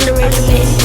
Underrated mix.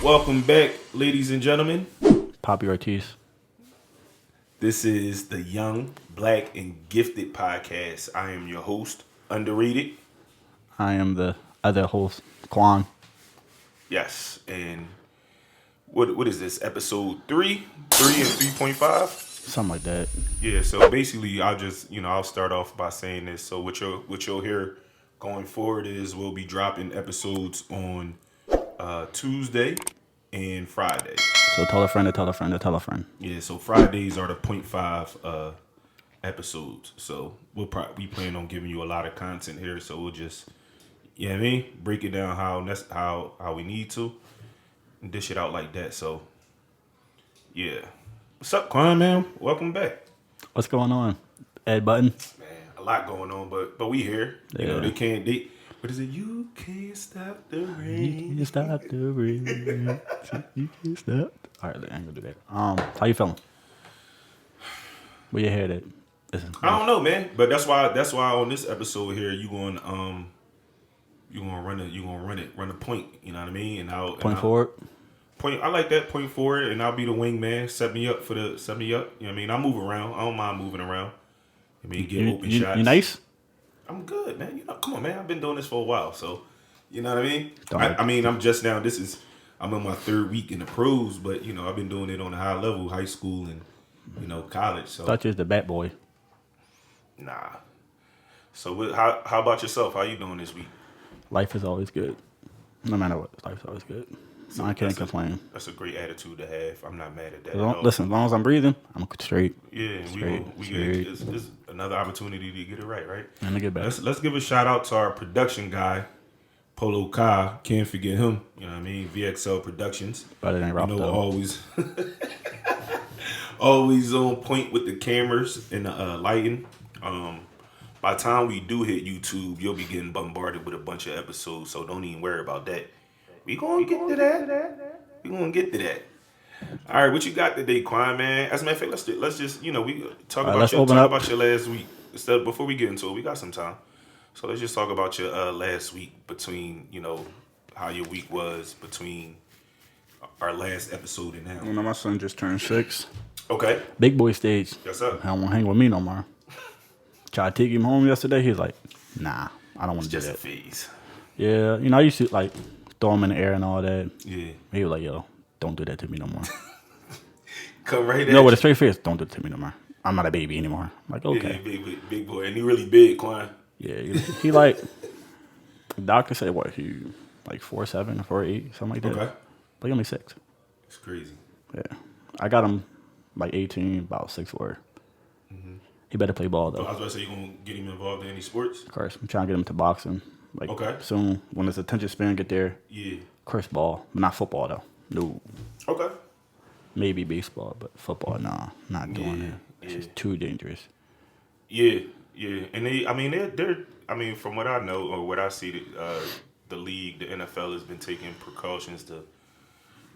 Welcome back, ladies and gentlemen. Poppy Ortiz. This is the Young, Black, and Gifted podcast. I am your host, Underrated. I am the other host, Quan. Yes, and what is this? Episode 3 and 3.5? Something like that. Yeah, so basically I'll start off by saying this. So what you'll hear going forward is we'll be dropping episodes on Tuesday and Friday. So tell a friend to tell a friend to tell a friend. Yeah, so Fridays are the 0.5 episodes. So we plan on giving you a lot of content here. So we'll just, break it down how we need to and dish it out like that. So yeah, what's up, Quan, man? Welcome back. What's going on, Ed Button? Man, a lot going on, but we here. Yeah. You know what is it? You can't stop the rain. You can't stop the rain. You can't stop. All right, I ain't gonna do that. How you feeling? Where your head at? I don't know, man. But that's why on this episode here, you gonna run a point. You know what I mean? And I'll point forward. I like that, point forward, and I'll be the wingman. Set me up. You know what I mean? I move around. I don't mind moving around. I mean, get open shots. You nice? I'm good, man. Come on, man. I've been doing this for a while, so you know what I mean. I'm just now. I'm in my third week in the pros, but I've been doing it on a high level, high school and college. So Thought you was the bat boy. Nah. So how about yourself? How you doing this week? Life is always good. No matter what, life's always good. So I can't complain. That's a great attitude to have. I'm not mad at that. Listen, as long as I'm breathing, I'm straight. Yeah, straight. It's another opportunity to get it right? And to get back. Let's give a shout out to our production guy, Polo Ka. Can't forget him. You know what I mean? VXL Productions. Better than Rob, always always on point with the cameras and the lighting. By the time we do hit YouTube, you'll be getting bombarded with a bunch of episodes, so don't even worry about that. We gonna get to that. All right, what you got today, Quan, man? As a matter of fact, let's just we talk about your last week. Before we get into it, we got some time, so let's just talk about your last week between how your week was between our last episode and now. You know, my son just turned 6. Okay. Big boy stage. Yes, sir. I don't want to hang with me no more. Tried to take him home yesterday. He's like, nah, I don't want to do that. Just a phase. Yeah, I used to throw him in the air and all that. Yeah. He was like, yo, don't do that to me no more. Come right at No, with a straight face, don't do it to me no more. I'm not a baby anymore. I'm like, okay. Yeah, big boy. And he really big, Quan. Yeah, he the doctor said, what, he 4'7", 4'8", something like that. Okay. But he only 6. It's crazy. Yeah. I got him 18, about 6'4". Mm-hmm. He better play ball, though. I was about to say, you going to get him involved in any sports? Of course. I'm trying to get him to boxing. Okay. Soon, when his attention span get there. Yeah. Of course, ball. But not football, though. No. Okay. Maybe baseball, but football, nah. Not doing it. It's just too dangerous. Yeah. And they're from what I know or what I see, the league, the NFL has been taking precautions to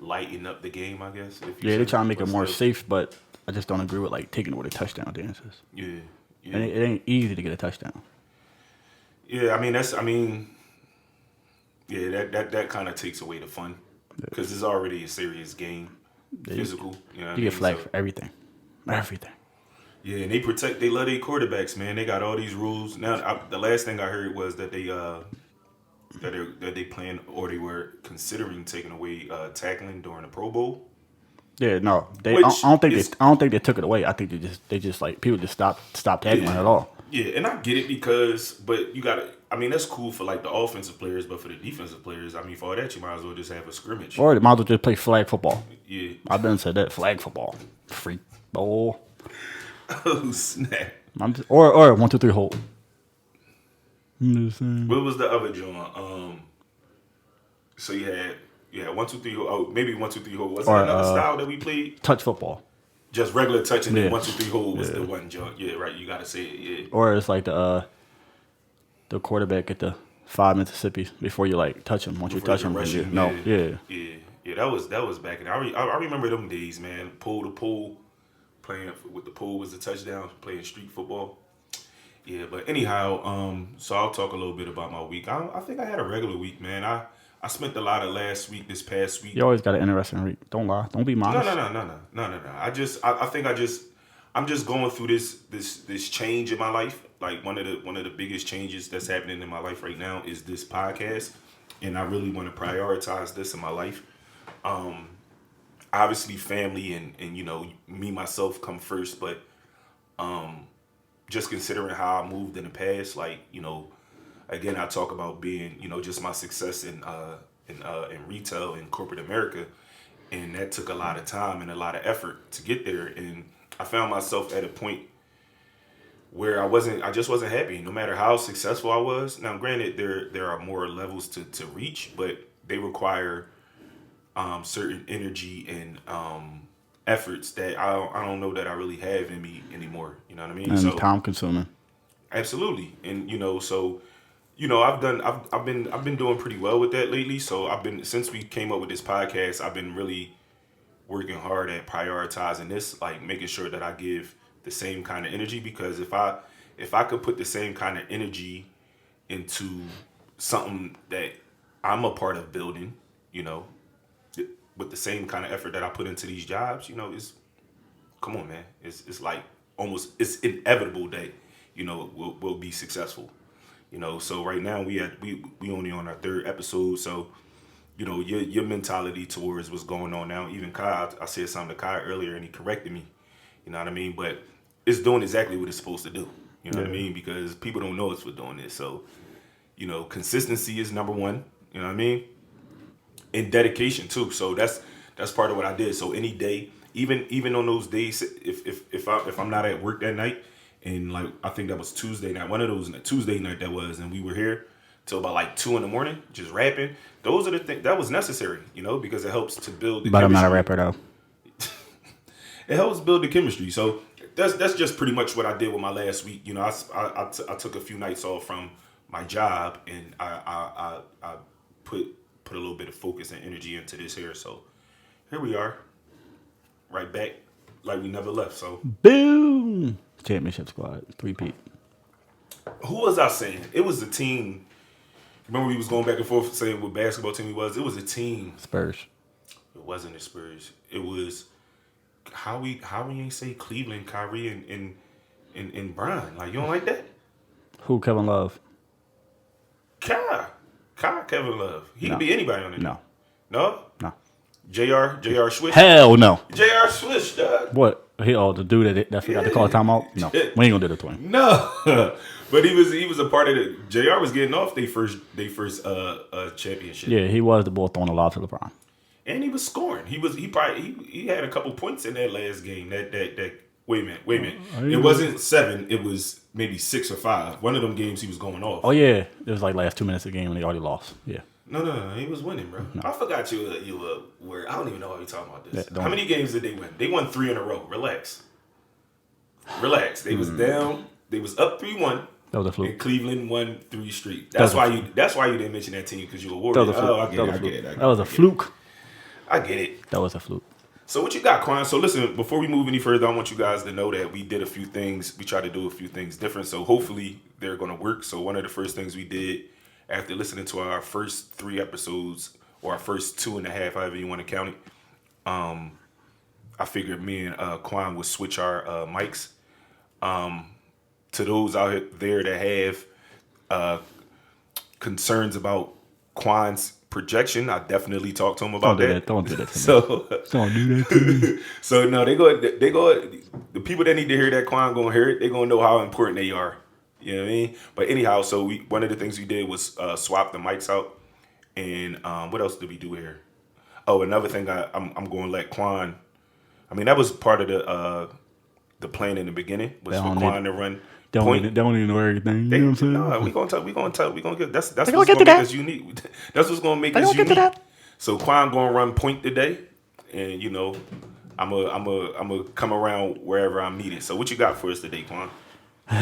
lighten up the game, I guess. They're trying to make it more safe, but I just don't agree with taking away the touchdown dances. Yeah. And it ain't easy to get a touchdown. Yeah, that kind of takes away the fun because it's already a serious game, physical. You get flagged for everything. Yeah, and they love their quarterbacks, man. They got all these rules. Now, the last thing I heard was that they planned or they were considering taking away tackling during the Pro Bowl. Yeah, no, I don't think they took it away. I think they just people just stopped tackling at all. Yeah, and I get it but you gotta. I mean, that's cool for like the offensive players, but for the defensive players, I mean, for all that, you might as well just have a scrimmage. Or they might as well just play flag football. Yeah. I've been said that flag football, freak ball. Oh snap! Or 1, 2, 3 hold. I'm just saying. What was the other joint? So you had 1, 2, 3. Oh, maybe 1, 2, 3 hold. Was there another style that we played? Touch football. Just regular touch and then Yeah. 1, 2, 3 hold was the one joint. Yeah, right. You gotta say it. Yeah. Or it's like the quarterback at the 5 Mississippi before you like touch him. Once you touch him, rush him, yeah. That was back in. I remember them days, man. Pole to pole, playing with the pole was the touchdown. Playing street football. Yeah, but anyhow, so I'll talk a little bit about my week. I think I had a regular week, man. I spent a lot of this past week. You always got an interesting week. Don't lie. Don't be modest. No. I'm just going through this change in my life. Like one of the biggest changes that's happening in my life right now is this podcast, and I really want to prioritize this in my life. Obviously, family and me myself come first, but just considering how I moved in the past, like again, I talk about being just my success in retail in corporate America, and that took a lot of time and a lot of effort to get there, and I found myself at a point where I just wasn't happy, no matter how successful I was. Now, granted, there are more levels to reach, but they require certain energy and efforts that I don't know that I really have in me anymore. You know what I mean? And so time consuming. Absolutely, and I've been doing pretty well with that lately. So since we came up with this podcast, I've been really working hard at prioritizing this, like making sure that I give the same kind of energy, because if I could put the same kind of energy into something that I'm a part of building, with the same kind of effort that I put into these jobs, it's come on, man. It's like almost it's inevitable that we'll be successful. So right now we only on our 3rd episode, so your mentality towards what's going on now. Even Kai, I said something to Kai earlier and he corrected me. You know what I mean? But it's doing exactly what it's supposed to do. You know what I mean? Because people don't know us for doing this. So, consistency is number one. You know what I mean? And dedication too. So that's part of what I did. So any day, even on those days, if I'm not at work that night, and like I think that was Tuesday night, one of those Tuesday night that was, and we were here till about like 2 a.m, just rapping. Those are the things that was necessary, because it helps to build the But chemistry. I'm not a rapper though. It helps build the chemistry. So that's just pretty much what I did with my last week. I took a few nights off from my job, and I put a little bit of focus and energy into this here. So here we are, right back like we never left. So Boom! Championship squad, 3-peat. who was I saying? It was a team. Remember we was going back and forth saying what basketball team it was? It was a team. Spurs. It wasn't the Spurs. It was how we ain't say Cleveland, Kyrie, and Brian. Like, you don't like that? Who? Kevin Love. Kevin Love. He could be anybody on it. No. No? J.R. Swish? Hell no. J.R. Swish, dog. What? The dude that forgot to call a timeout? No. We ain't gonna do that to him. No. But he was a part of the J.R. was getting off their first championship. Yeah, he was the ball throwing a lot to LeBron. And he was scoring. He had a couple points in that last game. That wait a minute. It wasn't 7, it was maybe 6 or 5. One of them games he was going off. Oh yeah. It was like last 2 minutes of the game and they already lost. Yeah. No, he was winning, bro. No. I forgot you were. I don't even know why you're talking about this. Yeah, how many games did they win? They won 3 in a row. Relax. They was down. They was up 3-1. That was a fluke. And Cleveland won 3 straight. That's why you didn't mention that team, because you were worried. That was a fluke. I get it. That was a fluke. I get it. That was a fluke. So what you got, Quan? So listen, before we move any further, I want you guys to know that we did a few things. We tried to do a few things different. So hopefully they're going to work. So one of the first things we did after listening to our first 3 episodes, or our first 2.5, however you want to count it, I figured me and Quan would switch our mics. To those out there that have concerns about Quan's projection, I definitely talked to him about that. Don't do that to me. So Don't do that to me. So no, they go. The people that need to hear that Quan gonna hear it. They gonna know how important they are You know what I mean? But anyhow, so one of the things we did was swap the mics out. And what else did we do here? Oh, another thing I'm going to let Quan. I mean, that was part of the plan in the beginning was for Quan to run point. They don't even know everything. You know what I'm saying? No, we gonna talk. We gonna talk. We gonna get. That's They what's gonna gonna get to make that. us unique. That's what's gonna make They us gonna get to unique. that. So Quan gonna run point today, and you know, I'm a come around wherever I'm needed. So what you got for us today, Quan? All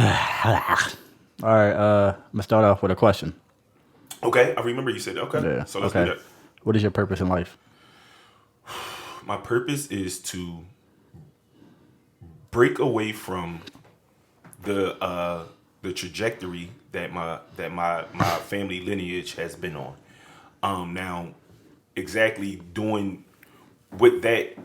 right. I'm gonna start off with a question. Okay, I remember you said that. Okay, Yeah. so let's do that. What is your purpose in life? My purpose is to break away from the trajectory that my family lineage has been on. Now, exactly doing what that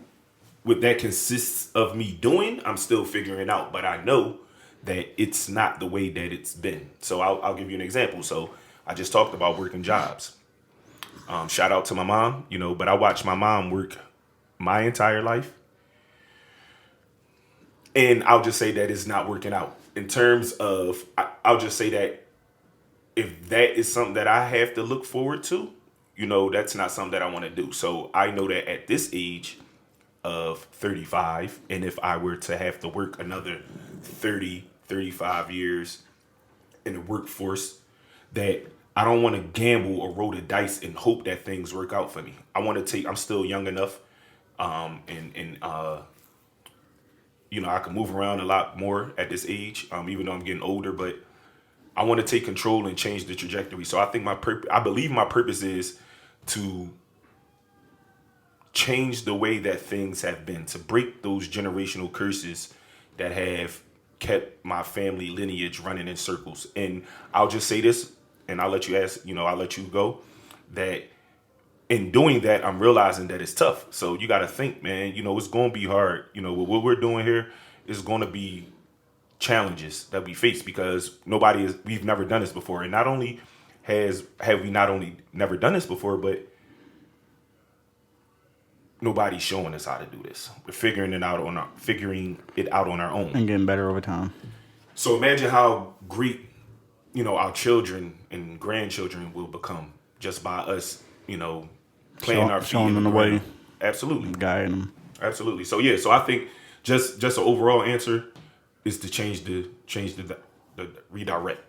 consists of me doing, I'm still figuring out. But I know that it's not the way that it's been. So I'll give you an example. So I just talked about working jobs. Shout out to my mom, but I watched my mom work my entire life. And I'll just say that it's not working out. In terms of, I'll just say that if that is something that I have to look forward to, that's not something that I want to do. So I know that at this age of 35, and if I were to have to work another 30, 35 years in the workforce, that I don't want to gamble or roll the dice and hope that things work out for me. I'm still young enough, and I can move around a lot more at this age, even though I'm getting older, but I want to take control and change the trajectory. So I think I believe my purpose is to change the way that things have been, to break those generational curses that have kept my family lineage running in circles. And I'll just say this, and I'll let you I'll let you go, that in doing that, I'm realizing that it's tough. So you got to think, man, it's going to be hard. What we're doing here is going to be challenges that we face because we've never done this before. And not only have we not only never done this before, but nobody's showing us how to do this. We're figuring it out on our own And getting better over time. So imagine how great, our children and grandchildren will become just by us, playing our feet showing in them the way. Absolutely. Guiding them. Absolutely. So yeah, so I think just an overall answer is to change the redirect.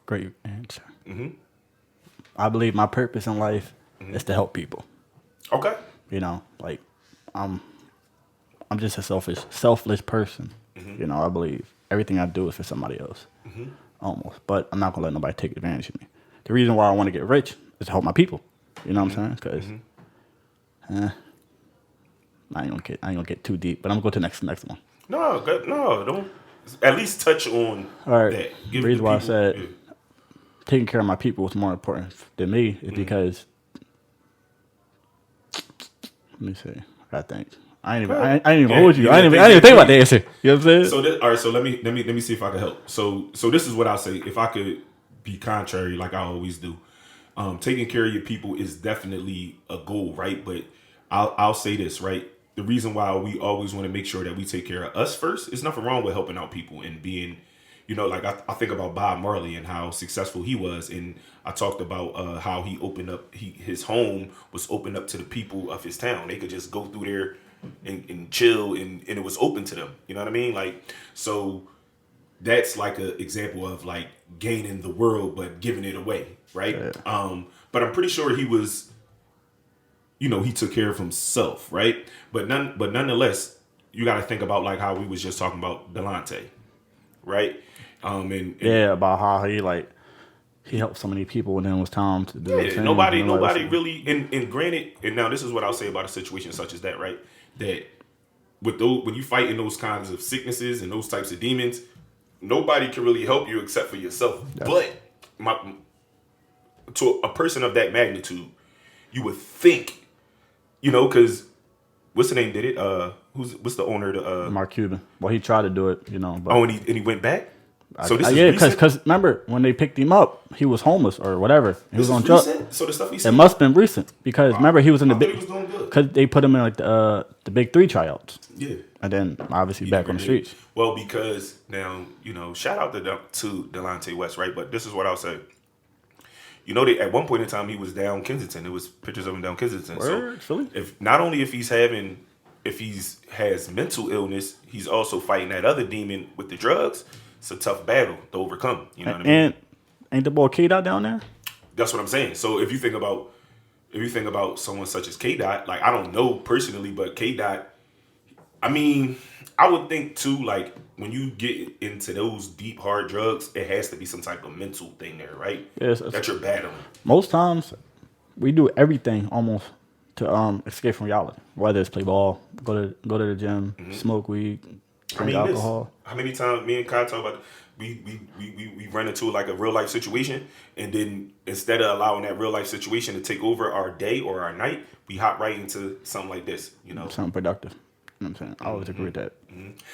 Great answer. Mm-hmm. I believe my purpose in life is to help people. Okay. Like I'm just a selfless person. Mm-hmm. I believe everything I do is for somebody else. Mm-hmm. Almost. But I'm not gonna let nobody take advantage of me. The reason why I want to get rich is to help my people. You know what I'm saying? Because I ain't gonna get too deep, but I'm gonna go to the next one. No, don't. At least touch on all right. that. The reason why I said taking care of my people is more important than me is because let me see. I think I ain't even hold you. I didn't even think about the answer. You know what I'm saying? All right. So let me see if I can help. So this is what I'll say. If I could be contrary, like I always do, taking care of your people is definitely a goal, right? But I'll say this, right? The reason why we always want to make sure that we take care of us first, there's nothing wrong with helping out people and being, like I think about Bob Marley and how successful he was. And I talked about how he opened up, his home was opened up to the people of his town. They could just go through there and chill and it was open to them. You know what I mean? Like, so that's like an example of like gaining the world, but giving it away. Right. Yeah. But I'm pretty sure he was, he took care of himself, right? But nonetheless, you got to think about like how we was just talking about Delonte, right? And about how he helped so many people when it was time to do it. Nobody really. And granted, and now this is what I'll say about a situation such as that, right? That with those, when you fight in those kinds of sicknesses and those types of demons, nobody can really help you except for yourself. Yes. But to a person of that magnitude, you would think. Because what's the name did it? What's the owner? Mark Cuban. Well, he tried to do it, But and he went back. So this is because remember when they picked him up, he was homeless or whatever. He was on drugs. So the stuff he said. It must have been recent because remember he was in the big. He was doing good because they put him in like the Big 3 tryouts. Yeah. and then obviously He back never on the did. streets. Well, because now, shout out to Delonte West, right? But this is what I'll say. They at one point in time he was down Kensington. There was pictures of him down Kensington. Word, So Philly? if not only if he's has mental illness, he's also fighting that other demon with the drugs. It's a tough battle to overcome. You know what I mean? And ain't the boy K Dot down there? That's what I'm saying. So if you think about someone such as K Dot, like I don't know personally, but K Dot, I mean, I would think too, like when you get into those deep hard drugs, it has to be some type of mental thing there, right? Yes. That you're battling. Most times, we do everything almost to escape from reality. Whether it's play ball, go to the gym, smoke weed, drink alcohol. How many times me and Kai talk about we run into like a real life situation, and then instead of allowing that real life situation to take over our day or our night, we hop right into something like this. Something productive. You know what I'm saying? I always agree with that.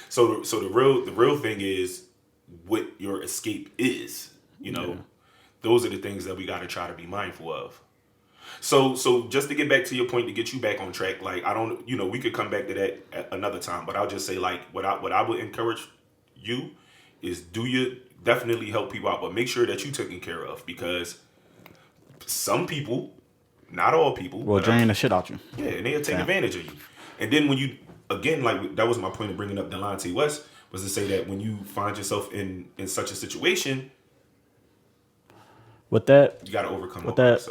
So the real thing is what your escape is. Those are the things that we got to try to be mindful of. So just to get back to your point, to get you back on track, like I don't, we could come back to that at another time, but I'll just say like what I would encourage you is definitely help people out, but make sure that you're taken care of, because some people, not all people, Will drain the shit out you. Yeah, and they'll take advantage of you. And then when you, again, like that was my point of bringing up Delonte West, was to say that when you find yourself in such a situation, with that, you got to overcome. With that,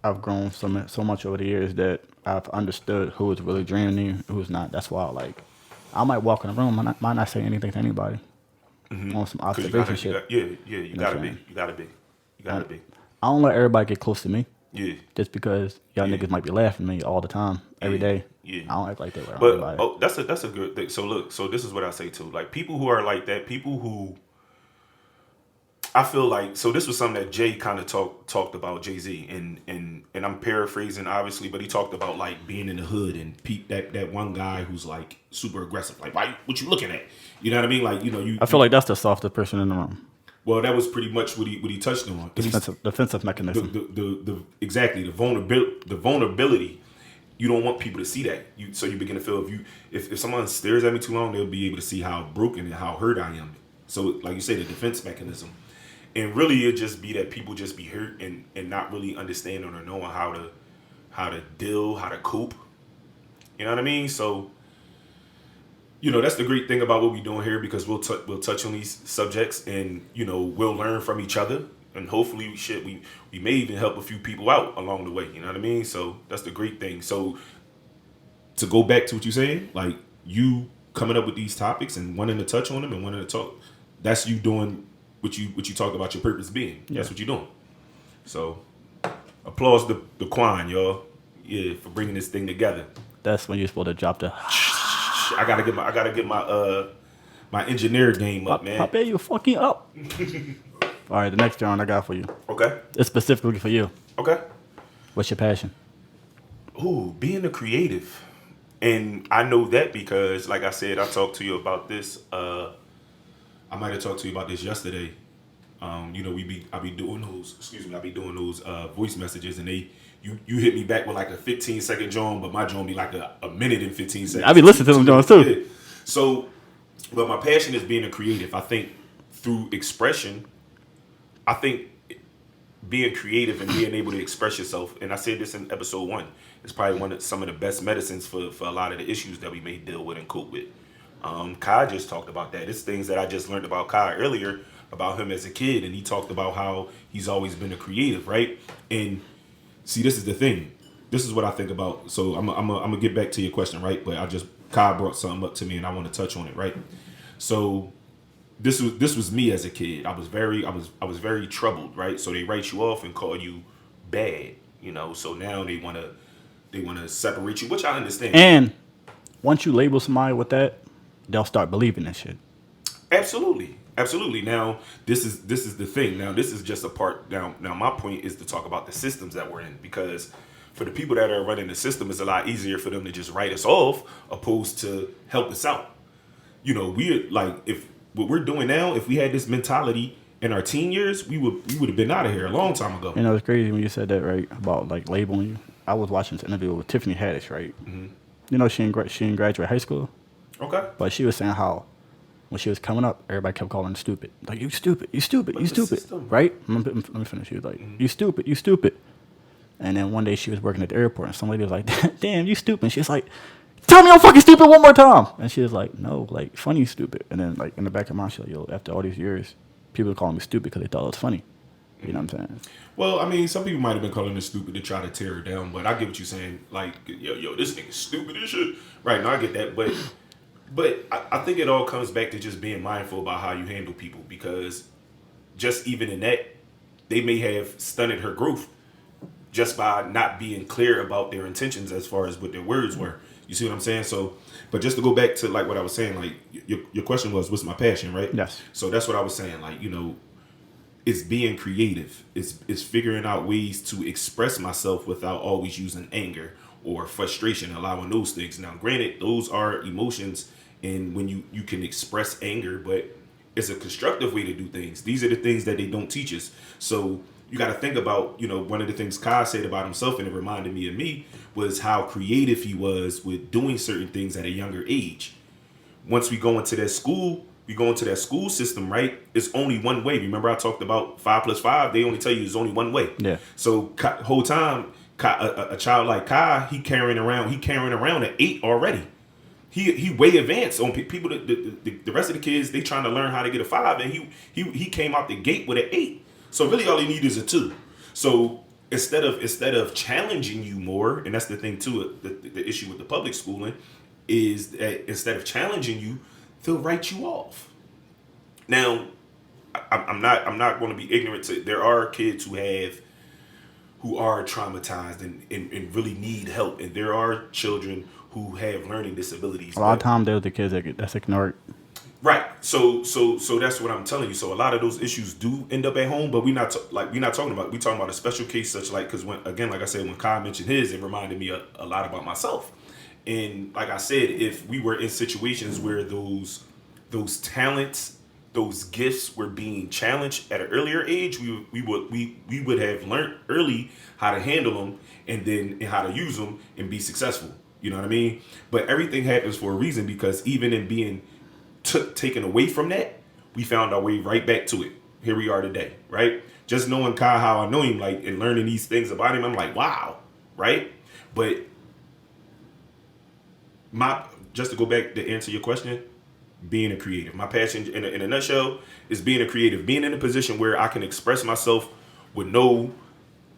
I've grown so much over the years that I've understood who is really draining you, who's not. That's why, I might walk in the room, might not say anything to anybody on some observation shit. You gotta be. I don't let everybody get close to me. Yeah. Just because y'all niggas might be laughing at me all the time, every day. Yeah. I don't act like that with everybody. But that's a good thing. So look, this is what I say too. Like people who are like that, people who I feel like, so this was something that Jay kind of talked about, Jay-Z, and I'm paraphrasing obviously, but he talked about like being in the hood and that one guy who's like super aggressive, like what you looking at? You know what I mean? Like I feel like that's the softest person in the room. Well, that was pretty much what he touched on. Defensive mechanism. Exactly the vulnerability. You don't want people to see that. So you begin to feel if someone stares at me too long, they'll be able to see how broken and how hurt I am. So like you say, the defense mechanism. And really, it just be that people just be hurt and not really understanding or knowing how to deal, how to cope. You know what I mean? So, that's the great thing about what we're doing here, because we'll touch on these subjects and, we'll learn from each other. And hopefully we may even help a few people out along the way. You know what I mean? So that's the great thing. So to go back to what you're saying, like you coming up with these topics and wanting to touch on them and wanting to talk, that's you doing what you talk about your purpose being. Yeah. That's what you're doing. So applause the Quan, y'all. Yeah, for bringing this thing together. That's when you're supposed to drop the I gotta get my engineer game up, man. Pop you fucking up. All right, the next round I got for you. Okay. It's specifically for you. Okay. What's your passion? Ooh, being a creative. And I know that because, like I said, I talked to you about this. I might have talked to you about this yesterday. I be doing those voice messages, and you hit me back with like a 15-second joint, but my joint be like a minute and 15 seconds. I be listening to them joints too. Yeah. So, but my passion is being a creative. I think through expression, I think being creative and being able to express yourself, and I said this in episode 1, is probably some of the best medicines for a lot of the issues that we may deal with and cope with. Kai just talked about that. It's things that I just learned about Kai earlier, about him as a kid, and he talked about how he's always been a creative, right? And see, this is the thing. This is what I think about. So I'm gonna get back to your question, right? But Kai brought something up to me, and I want to touch on it, right? So this was me as a kid. I was very troubled, right? So they write you off and call you bad, So now they wanna separate you, which I understand. And once you label somebody with that, they'll start believing that shit. Absolutely. Now, this is the thing. Now, this is just a part. Now, my point is to talk about the systems that we're in, because for the people that are running the system, it's a lot easier for them to just write us off opposed to help us out. We're like, if what we're doing now, if we had this mentality in our teen years, we would have been out of here a long time ago. It's crazy when you said that, right, about like labeling you. I was watching this interview with Tiffany Haddish, right? Mm-hmm. She didn't graduate high school. Okay. But she was saying how when she was coming up, everybody kept calling her stupid. Like, you stupid, you stupid, But you the stupid. system. Right? Let me finish. She was like, you stupid, you stupid. And then one day she was working at the airport and some lady was like, damn, you stupid. And she was like, tell me I'm fucking stupid one more time. And she was like, no, like, funny stupid. And then, like, in the back of her mind, she was like, yo, after all these years, people are calling me stupid because they thought it was funny. You know what I'm saying? Well, I mean, some people might have been calling her stupid to try to tear her down, but I get what you're saying. Like, yo, this nigga's stupid as shit. Right, no, I get that. But I think it all comes back to just being mindful about how you handle people, because just even in that, they may have stunted her growth just by not being clear about their intentions as far as what their words were. You see what I'm saying? So, but just to go back to like what I was saying, like your question was, what's my passion, right? Yes. So that's what I was saying. Like, it's being creative. It's figuring out ways to express myself without always using anger or frustration, allowing those things. Now, granted, those are emotions, and when you can express anger, but it's a constructive way to do things. These are the things that they don't teach us. So you got to think about, one of the things Kai said about himself, and it reminded me of me, was how creative he was with doing certain things at a younger age. Once we go into that school system, right? It's only one way. Remember I talked about 5 plus 5? They only tell you it's only one way. Yeah. So whole time, a child like Kai, he carrying around an 8 already. He way advanced on people. The rest of the kids, they trying to learn how to get a 5, and he came out the gate with an 8. So really, all he need is a 2. So instead of challenging you more, and that's the thing too, the issue with the public schooling is that instead of challenging you, they'll write you off. Now, I'm not going to be ignorant to, there are kids who are traumatized and really need help, and there are children who have learning disabilities. A lot of times, there's the kids that's ignored. Right. So that's what I'm telling you. So a lot of those issues do end up at home, but we're not talking about a special case such like, because when, again, like I said, when Kai mentioned his, it reminded me a lot about myself. And like I said, if we were in situations where those talents, those gifts were being challenged at an earlier age, we would have learned early how to handle them and how to use them and be successful. You know what I mean? But everything happens for a reason, because even in being taken away from that, we found our way right back to it. Here we are today, right? Just knowing Kai, how I know him, like, and learning these things about him, I'm like, wow, right? But just to go back to answer your question, being a creative. My passion, in a nutshell, is being a creative. Being in a position where I can express myself with no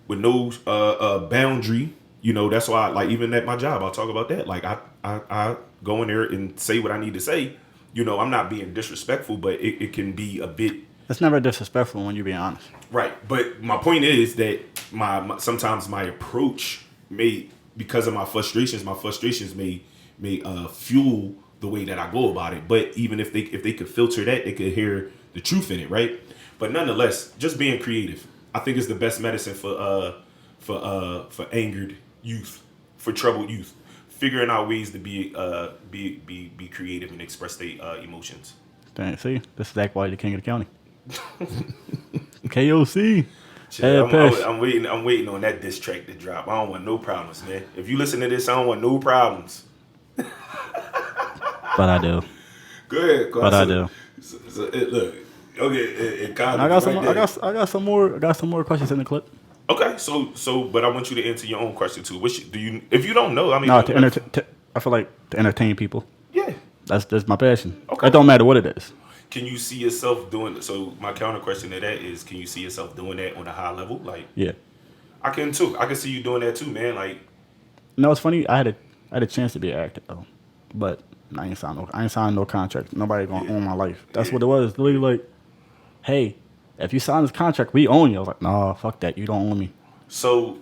boundary. That's why, like, even at my job, I'll talk about that. Like, I go in there and say what I need to say. I'm not being disrespectful, but it can be a bit. It's never disrespectful when you're being honest. Right. But my point is that sometimes my approach may, because of my frustrations may fuel the way that I go about it. But even if they could filter that, they could hear the truth in it, right? But nonetheless, just being creative, I think, is the best medicine for angered youth, for troubled youth. Figuring out ways to be creative and express their emotions. Dang, see, this is Zach White, the king of the county. KOC. Shit, I'm waiting on that diss track to drop. I don't want no problems, man. If you listen to this, I don't want no problems. But I do. Go ahead. But I do. Look, okay. I got some more questions in the clip. Okay, so, but I want you to answer your own question too. If you don't know, I mean, no, I feel like to entertain people. Yeah, that's my passion. Okay, it don't matter what it is. Can you see yourself doing? So my counter question to that is, can you see yourself doing that on a high level? Like, yeah, I can too. I can see you doing that too, man. Like, no, it's funny. I had a chance to be an actor though, but I ain't signed no contract. Nobody gonna own my life. That's what it was. Literally, like, hey, if you sign this contract, we own you. I was like, nah, fuck that. You don't own me. So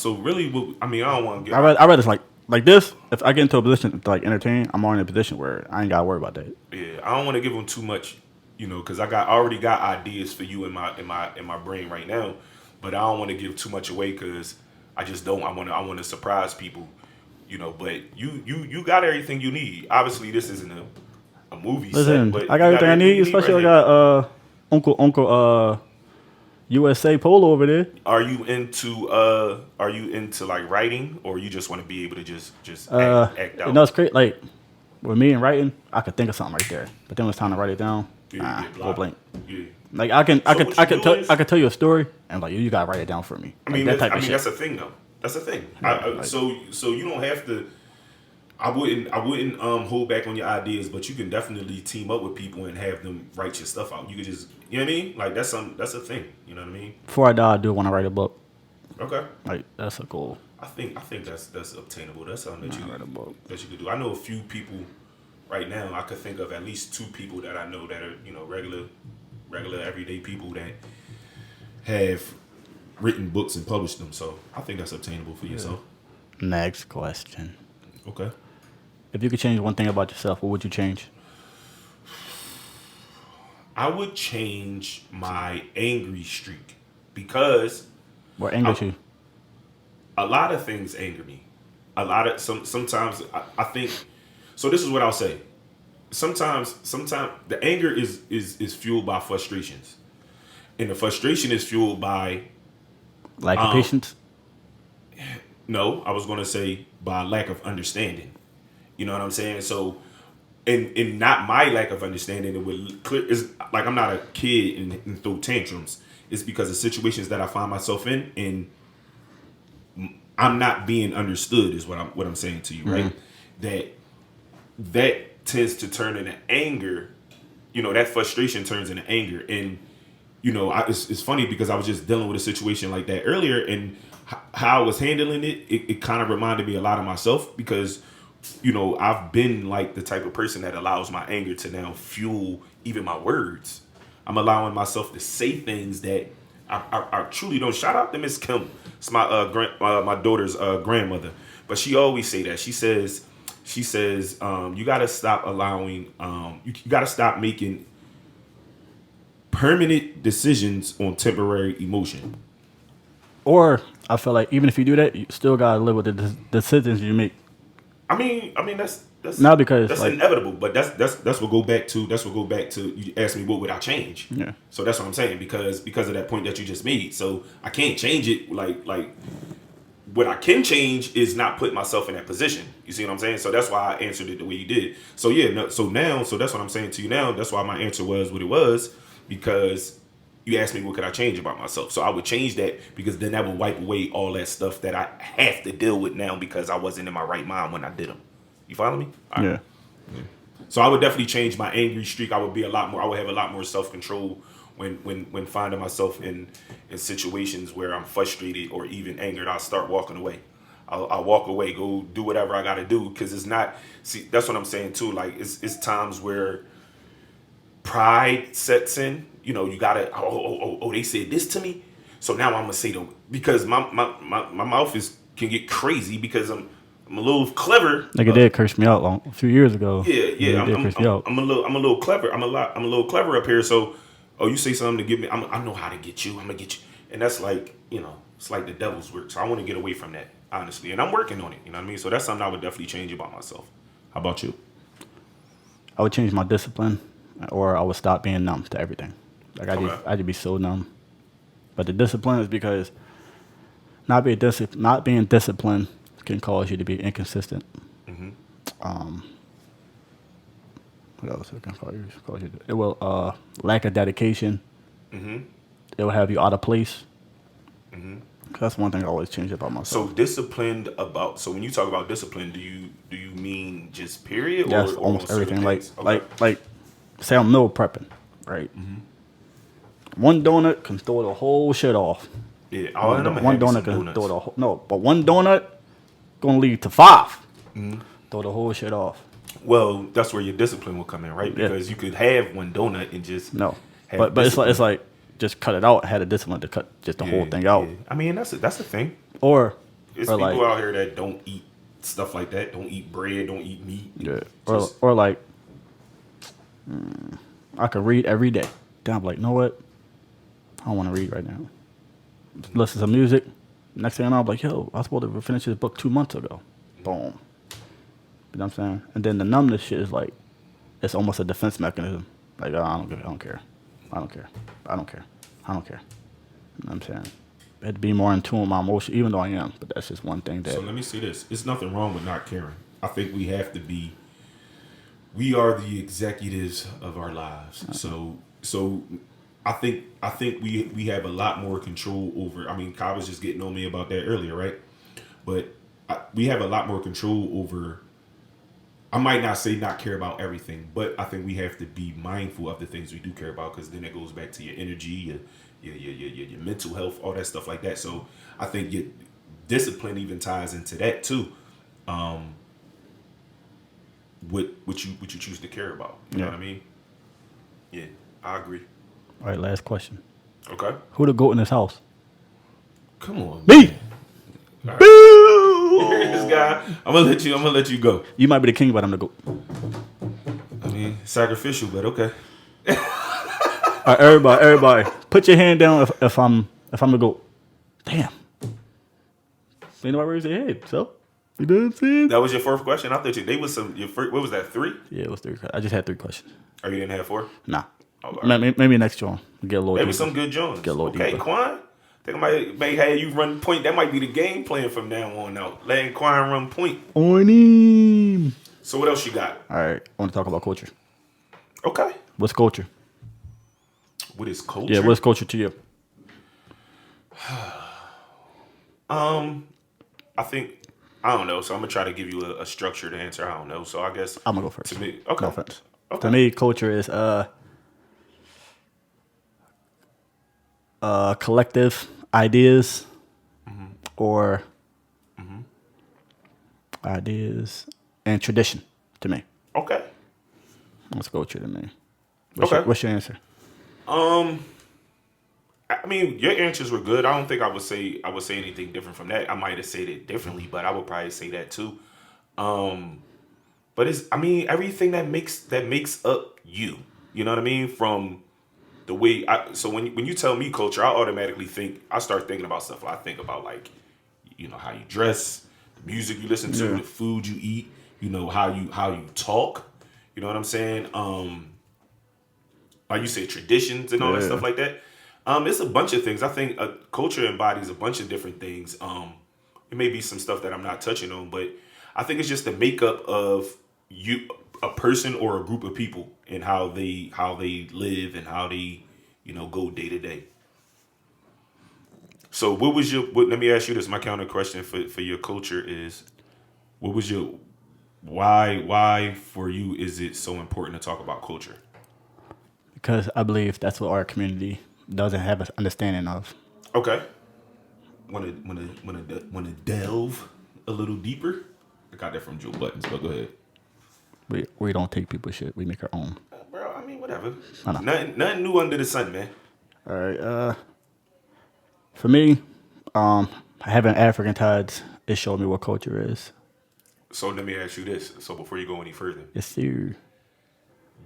really, I mean, I don't want to get. I read it's like this. If I get into a position to like entertain, I'm already in a position where I ain't gotta worry about that. Yeah, I don't want to give them too much, because I already got ideas for you in my brain right now, but I don't want to give too much away because I just don't. I want to surprise people, But you got everything you need. Obviously, this isn't a movie Listen, set, but I got everything I need. Especially right, I got Uncle USA Polo over there. Are you into like writing, or you just want to be able to just act out? No, it's great. Like, with me and writing, I could think of something right there, but then when it's time to write it down, Yeah, you get go blocked. blank. Yeah. Like I can, So what you do is, I could tell you a story, and like you gotta write it down for me. I Like mean, that type of shit. that's a thing though. That's a thing. Yeah, like, So you don't have to. I wouldn't hold back on your ideas, but you can definitely team up with people and have them write your stuff out. You could just, you know what I mean? Like that's a thing. You know what I mean? before I die, I do want to write a book. Okay. Like that's a goal. I think that's obtainable. That's something that Write a book. you could do. I know a few people right now. I could think of at least 2 people that I know that are regular everyday people that have written books and published them. So I think that's obtainable for yourself. Next question. Okay. If you could change one thing about yourself, what would you change? I would change my angry streak because What angers you? a lot of things anger me. A lot of sometimes I think. So this is what I'll say. Sometimes the anger is fueled by frustrations, and the frustration is fueled by Lack of patience. no. I was going to say by lack of understanding. You know what I'm saying? So, and not my lack of understanding. It would clear is like I'm not a kid and throw tantrums. It's because of situations that I find myself in, and I'm not being understood. Is what I'm saying to you, right? That tends to turn into anger. You know, that frustration turns into anger, and you know, it's funny because I was just dealing with a situation like that earlier, and how I was handling it kind of reminded me a lot of myself because. You know, I've been like the type of person that allows my anger to now fuel even my words. I'm allowing myself to say things that I truly don't. Shout out to Miss Kim. It's my my daughter's grandmother, but she always say that. She says you got to stop allowing you got to stop making permanent decisions on temporary emotion. Or I feel like even if you do that, you still gotta live with the decisions you make. I mean that's Not because that's like, inevitable, but that's what go back to you asked me what would I change. yeah. So that's what I'm saying because of that point that you just made. So I can't change it. Like what I can change is not put myself in that position. You see what I'm saying? So that's why I answered it the way you did. So yeah, no, so that's what I'm saying to you now. That's why my answer was what it was because you asked me what could I change about myself. So I would change that because then that would wipe away all that stuff that I have to deal with now because I wasn't in my right mind when I did them. You follow me? All right. Yeah. So I would definitely change my angry streak. I would have a lot more self-control when finding myself in situations where I'm frustrated or even angered. I'll start walking away. I'll walk away, go do whatever I got to do because it's not. See, that's what I'm saying too. Like it's times where pride sets in. You know, you gotta. Oh, they said this to me, so now I'm gonna say them because my mouth can get crazy because I'm a little clever. Like it did curse me out a few years ago. Yeah. It did curse me out. I'm a little clever. I'm a little clever up here. So, you say something to get me. I know how to get you. I'm gonna get you, and that's like it's like the devil's work. So I want to get away from that honestly, and I'm working on it. You know what I mean? So that's something I would definitely change about myself. How about you? I would change my discipline, or I would stop being numb to everything. Like I just be so numb. But the discipline is because not being disciplined can cause you to be inconsistent. What else it can cause you? It will lack of dedication. It will have you out of place. That's one thing I always change about myself. So disciplined about. So when you talk about discipline, do you mean just period? Yes, or almost everything. Okay. Like, say I'm meal prepping, right? One donut can throw the whole shit off. Yeah, One donut can throw the whole but one donut gonna lead to 5. Throw the whole shit off. Well, that's where your discipline will come in, right? Because you could have one donut and just No, have but it's like just cut it out. I had a discipline to cut just the whole thing out. Yeah. I mean, that's a thing. Or It's or people like, out here that don't eat stuff like that. Don't eat bread. Don't eat meat. yeah. Just- Or like, I could read every day. Then I'm like, you know what? I don't want to read right now. Listen to music. Next thing I know, I'm like, yo, I was supposed to finish this book 2 months ago. Boom. You know what I'm saying? And then the numbness shit is like, it's almost a defense mechanism. Like, oh, I don't care. You know what I'm saying? I had to be more in tune with my emotions, even though I am. But that's just one thing that. So let me see this. It's nothing wrong with not caring. I think we have to be. we are the executives of our lives. So I think we have a lot more control over. I mean, Kai was just getting on me about that earlier, right? But we have a lot more control over. I might not say not care about everything, but I think we have to be mindful of the things we do care about, because then it goes back to your energy, your mental health, all that stuff like that. So I think your discipline even ties into that too. Um, what you choose to care about. You know Yeah. what I mean? Yeah, I agree. All right, last question. Okay. Who the goat in this house? Come on, Me. man. All right. This Boo! guy, I'm gonna let you go. You might be the king, but I'm the goat. I mean, sacrificial, but okay. All right, everybody, put your hand down if I'm the goat. Damn. Ain't nobody raised their head, so you know what I'm saying? That was your first question. I thought they was some your first. What was that? 3? Yeah, it was 3. I just had 3 questions. Or you didn't have 4? Nah. Oh, all right. Maybe next one. Get a little Maybe deeper. some good Jones. Get a little Okay, deeper. Quan. Think I might have you run point. That might be the game plan from now on out. Letting Quan run point. On him. So what else you got? All right, I want to talk about culture. Okay. What's culture? What is culture? Yeah, what's culture to you? I think I don't know. So I'm gonna try to give you a structured answer. I don't know. So I guess I'm gonna go first. to me, okay. No offense. Okay. To me, culture is collective ideas or ideas and tradition to me. Okay. What's culture to me? Okay. What's your answer? I mean, your answers were good. I don't think I would say anything different from that. I might have said it differently, but I would probably say that too. But it's, I mean, everything that makes up you. You know what I mean? From the way so when you tell me culture, I automatically start thinking about stuff. I think about, like, how you dress, the music you listen to, Yeah. the food you eat, how you talk. You know what I'm saying? Like you say, traditions and all that Yeah. stuff like that. It's a bunch of things. I think culture embodies a bunch of different things. It may be some stuff that I'm not touching on, but I think it's just the makeup of a person or a group of people, and how they live and how they go day to day. So let me ask you this. My counter question for your culture is, what was your why for you is it so important to talk about culture? Because I believe that's what our community doesn't have an understanding of. Okay. Want to delve a little deeper? I got that from Joe Buttons, but go ahead. We don't take people's shit. We make our own. Bro, I mean, whatever. I know. Nothing new under the sun, man. All right. For me, having African ties, it showed me what culture is. So let me ask you this. So before you go any further, Yes, sir.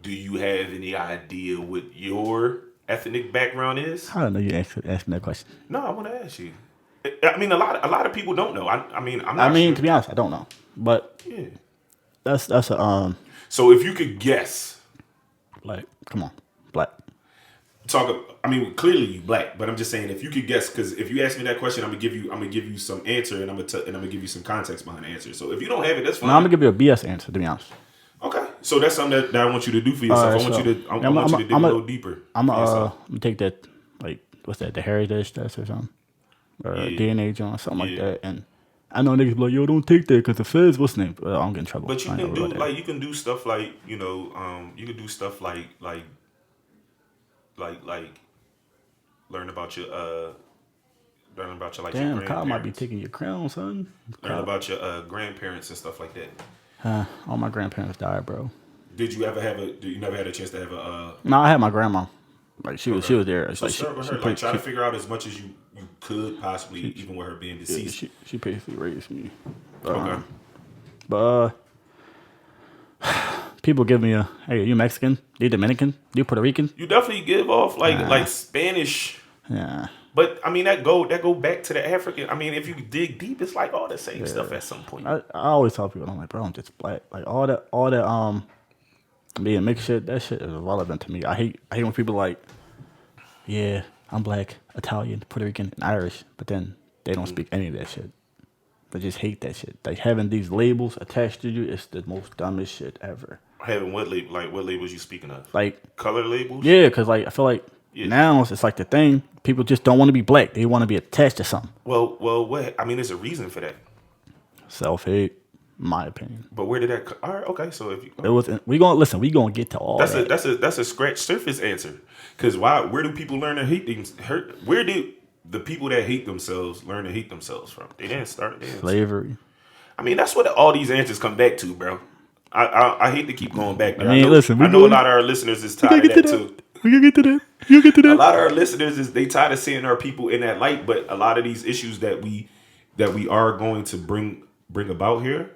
do you have any idea what your ethnic background is? I don't know you asking that question. No, I want to ask you. I mean, a lot of people don't know. I mean, I'm not To sure. be honest, I don't know. But Yeah. that's a So if you could guess, like, come on, black. I mean, clearly you black, but I'm just saying, if you could guess, because if you ask me that question, I'm gonna give you some answer, and I'm gonna give you some context behind the answer. So if you don't have it, that's fine. No, I'm gonna give you a BS answer. To be honest. Okay, so that's something that I want you to do for yourself. All right, I want you to dig a little deeper. I'm for yourself. gonna take that, like, what's that? The heritage test or something, or Yeah. DNA John, something like Yeah. that. And I know niggas be like, yo, don't take that because the feds. What's the name? I'm getting in trouble. But you I ain't can gonna do worry about that. you can do stuff like you can do stuff like learn about your like your Damn, grandparents. Kyle might be taking your crown, son. Learn about your grandparents and stuff like that. All my grandparents died, bro. Did you ever you never had a chance to have a No, I had my grandma. Like she was there. It's So like start with her. Like, try to figure out as much as you could possibly, even with her being deceased. she basically raised me. Okay. But people give me hey, you Mexican? You Dominican? You Puerto Rican? You definitely give off like Spanish. Yeah. But I mean that go back to the African. I mean, if you dig deep, it's like all the same stuff at some point. I always tell people, I'm like, bro, I'm just black. Like all that being mixed shit, that shit is irrelevant to me. I hate when people like, yeah, I'm black, Italian, Puerto Rican, and Irish, but then they don't speak any of that shit. They just hate that shit. Like having these labels attached to you is the most dumbest shit ever. Having what label? Like what labels you speaking of? Like, Color labels? yeah, because like I feel like Yeah. now it's like the thing. People just don't want to be black. They want to be attached to something. Well, what? I mean, there's a reason for that. Self hate, my opinion. But where did that? All right, okay. So if you, It was. We gonna listen. We gonna get to all that. that's a scratch surface answer. Because why? Where do people learn to hate things? Where do the people that hate themselves learn to hate themselves from? They didn't start. They didn't. Slavery. I mean, that's what all these answers come back to, bro. I hate to keep going back there. I mean, listen, I know a lot of our listeners is tired of that too. We gonna get to that. We gonna get to that. A lot of our listeners is they tired of seeing our people in that light, but a lot of these issues that we are going to bring about here,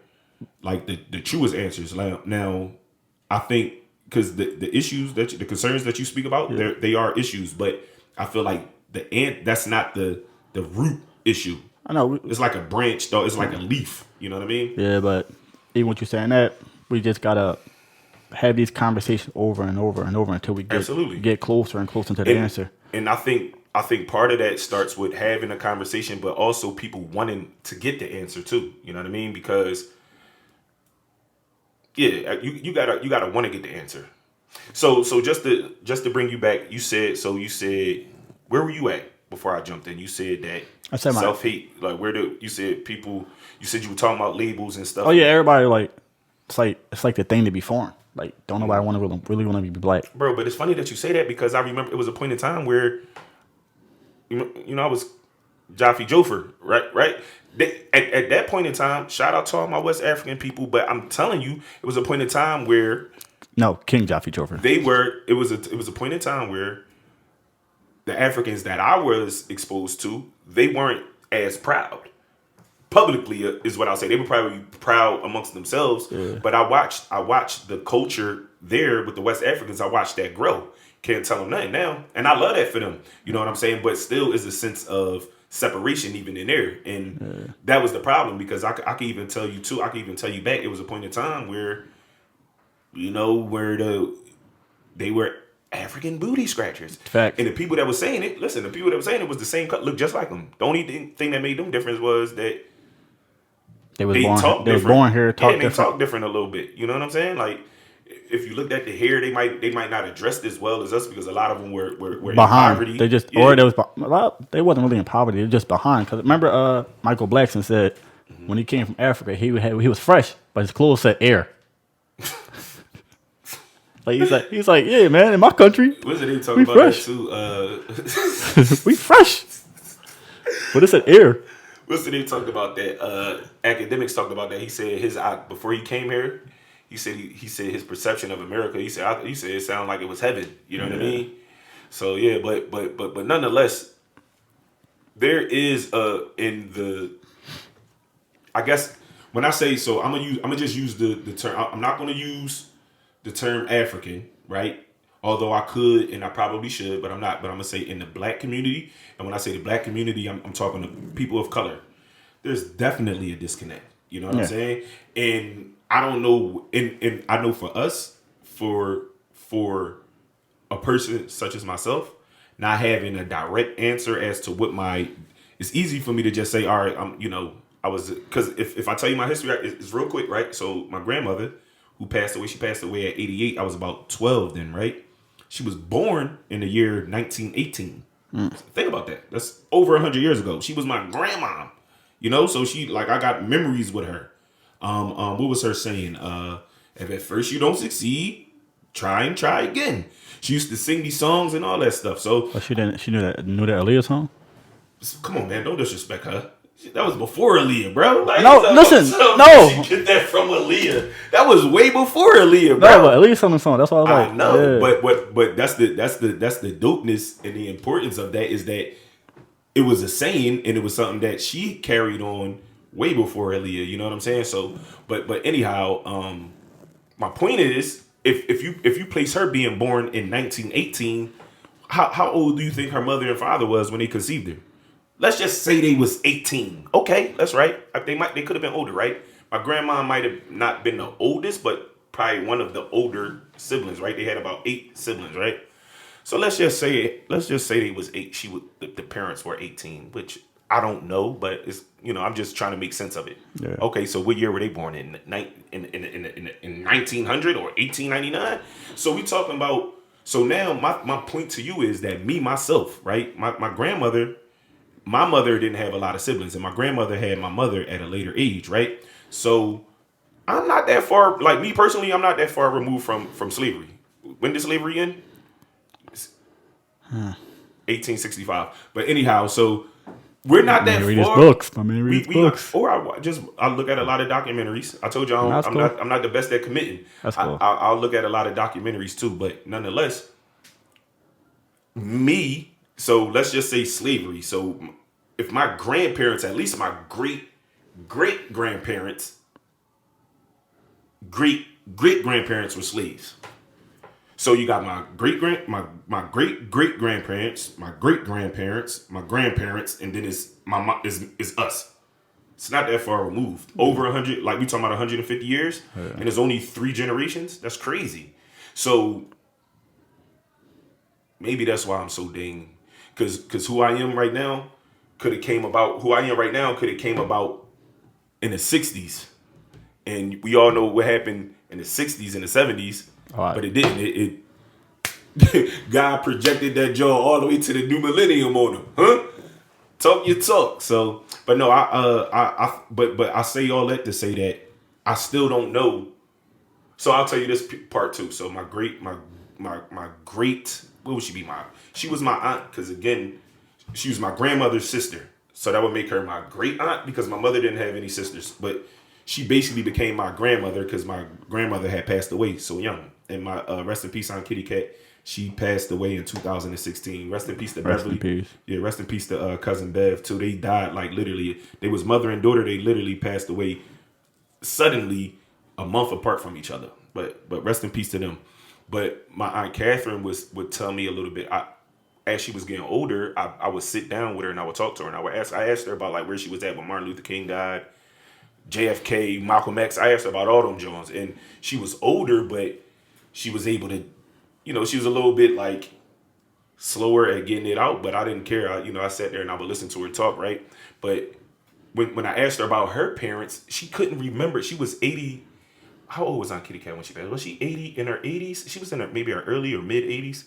like the truest answers. Like now, I think because the issues the concerns that you speak about, they are issues, but I feel like that's not the root issue. I know. It's like a branch, though. It's like a leaf. You know what I mean? Yeah, but even with you saying that, we just gotta have these conversations over and over and over until we get closer and closer to the answer. And I think part of that starts with having a conversation, but also people wanting to get the answer too. You know what I mean? Because you gotta want to get the answer. So just to bring you back, you said where were you at before I jumped in? You said that I said self hate. Like you said people. You said you were talking about labels and stuff. Oh yeah, everybody like it's like the thing to be foreign. Like don't nobody want to really want to be black, bro. But it's funny that you say that because I remember it was a point in time where you know I was Jaffe Joffer, right. At that point in time, shout out to all my West African people, but I'm telling you, it was a point in time where King Jaffe Joffer. It was a point in time where the Africans that I was exposed to, they weren't as proud. Publicly is what I'll say. They were probably proud amongst themselves, but I watched the culture there with the West Africans. I watched that grow. Can't tell them nothing now, and I love that for them. You know what I'm saying? But still, is a sense of separation even in there, and that was the problem because I could even tell you too. I could even tell you back. It was a point in time where, you know, where they were African booty scratchers. Fact. And the people that was saying it, listen, the people that were saying it was the same cut, looked just like them. The only thing that made them difference was that they was born here, talk different a little bit. You know what I'm saying? Like, if you looked at the hair, they might not address as well as us because a lot of them were behind. In poverty. They just or they wasn't really in poverty. They're just behind. Because remember, Michael Blackson said when he came from Africa, he was fresh, but his clothes said air. Like he's like, yeah, man, in my country, what's it they talking about fresh. That too? We fresh, but it said air. What's it they talked about that? Academics talked about that. He said before he came here. He said his perception of America. He said it sounded like it was heaven. You know what I mean? So yeah, but nonetheless, there is I guess when I say so, I'm gonna just use the term. I'm not gonna use the term African, right? Although I could and I probably should, but I'm not. But I'm gonna say in the black community, and when I say the black community, I'm talking to people of color. There's definitely a disconnect. You know what I'm saying? And I don't know, and I know for us, for a person such as myself, not having a direct answer as to what it's easy for me to just say, all right, because if I tell you my history, it's real quick, right? So my grandmother, who passed away, she passed away at 88. I was about 12 then, right? She was born in the year 1918. Think about that. That's over 100 years ago. She was my grandma, so I got memories with her. What was her saying? If at first you don't succeed, try and try again. She used to sing these songs and all that stuff. So she knew that Aaliyah song. Come on, man, don't disrespect her. That was before Aaliyah, bro. Like, no, listen, no. She get that from Aaliyah. That was way before Aaliyah, bro. No, but Aaliyah sung the song. That's what I was like. I know, yeah. but that's the dopeness and the importance of that is that it was a saying and it was something that she carried on way before Aaliyah, you know what I'm saying? So, but anyhow, my point is, if you place her being born in 1918, how old do you think her mother and father was when they conceived her? Let's just say they was 18. Okay, that's right. They could have been older, right? My grandma might have not been the oldest, but probably one of the older siblings, right? They had about 8 siblings, right? So let's just say they was 8. The parents were 18, which I don't know, but it's I'm just trying to make sense of it. Yeah. Okay, so what year were they born in 1900 or 1899? So we talking about. So now my point to you is that me myself, right? My grandmother, my mother didn't have a lot of siblings, and my grandmother had my mother at a later age, right? So I'm not that far. Like me personally, I'm not that far removed from slavery. When did slavery end? 1865. But anyhow, so we're not Man, that read his far. books. My man, read his We books. or I look at a lot of documentaries. I told you That's I'm cool. not the best at committing. That's cool. I'll look at a lot of documentaries too, but nonetheless, me. So let's just say slavery. So if my grandparents, at least my great grandparents, great grandparents were slaves. So you got my great great grandparents, my great grandparents, my grandparents, and then it's my mom is us. It's not that far removed. Over 100, like we talking about 150 years, and there's only 3 generations. That's crazy. So maybe that's why I'm so dang, because who I am right now could have came about. Who I am right now could have came about in the 60s, and we all know what happened in the 60s and the 70s, Right. but it didn't. God projected that jaw all the way to the new millennium on him, huh? Talk your talk. So, but no, but I say all that to say that I still don't know. So I'll tell you this part too. So my great, what would she be? She was my aunt because again, she was my grandmother's sister. So that would make her my great aunt because my mother didn't have any sisters, but she basically became my grandmother because my grandmother had passed away so young. And my rest in peace, Aunt Kitty Cat. She passed away in 2016. Rest in peace to Rest in Beverly. peace. Yeah, rest in peace to cousin Bev too. They died like literally. They was mother and daughter. They literally passed away suddenly a month apart from each other. But rest in peace to them. But my aunt Catherine would tell me a little bit. As she was getting older, I would sit down with her and I would talk to her and I asked her about like where she was at when Martin Luther King died, JFK, Malcolm X. I asked her about all them Jones, and she was older, but she was able to, she was a little bit like slower at getting it out, but I didn't care. I sat there and I would listen to her talk, right? But when I asked her about her parents, she couldn't remember. She was 80. How old was Aunt Kitty Cat when she passed? Was she 80 in her 80s? She was in maybe her early or mid 80s,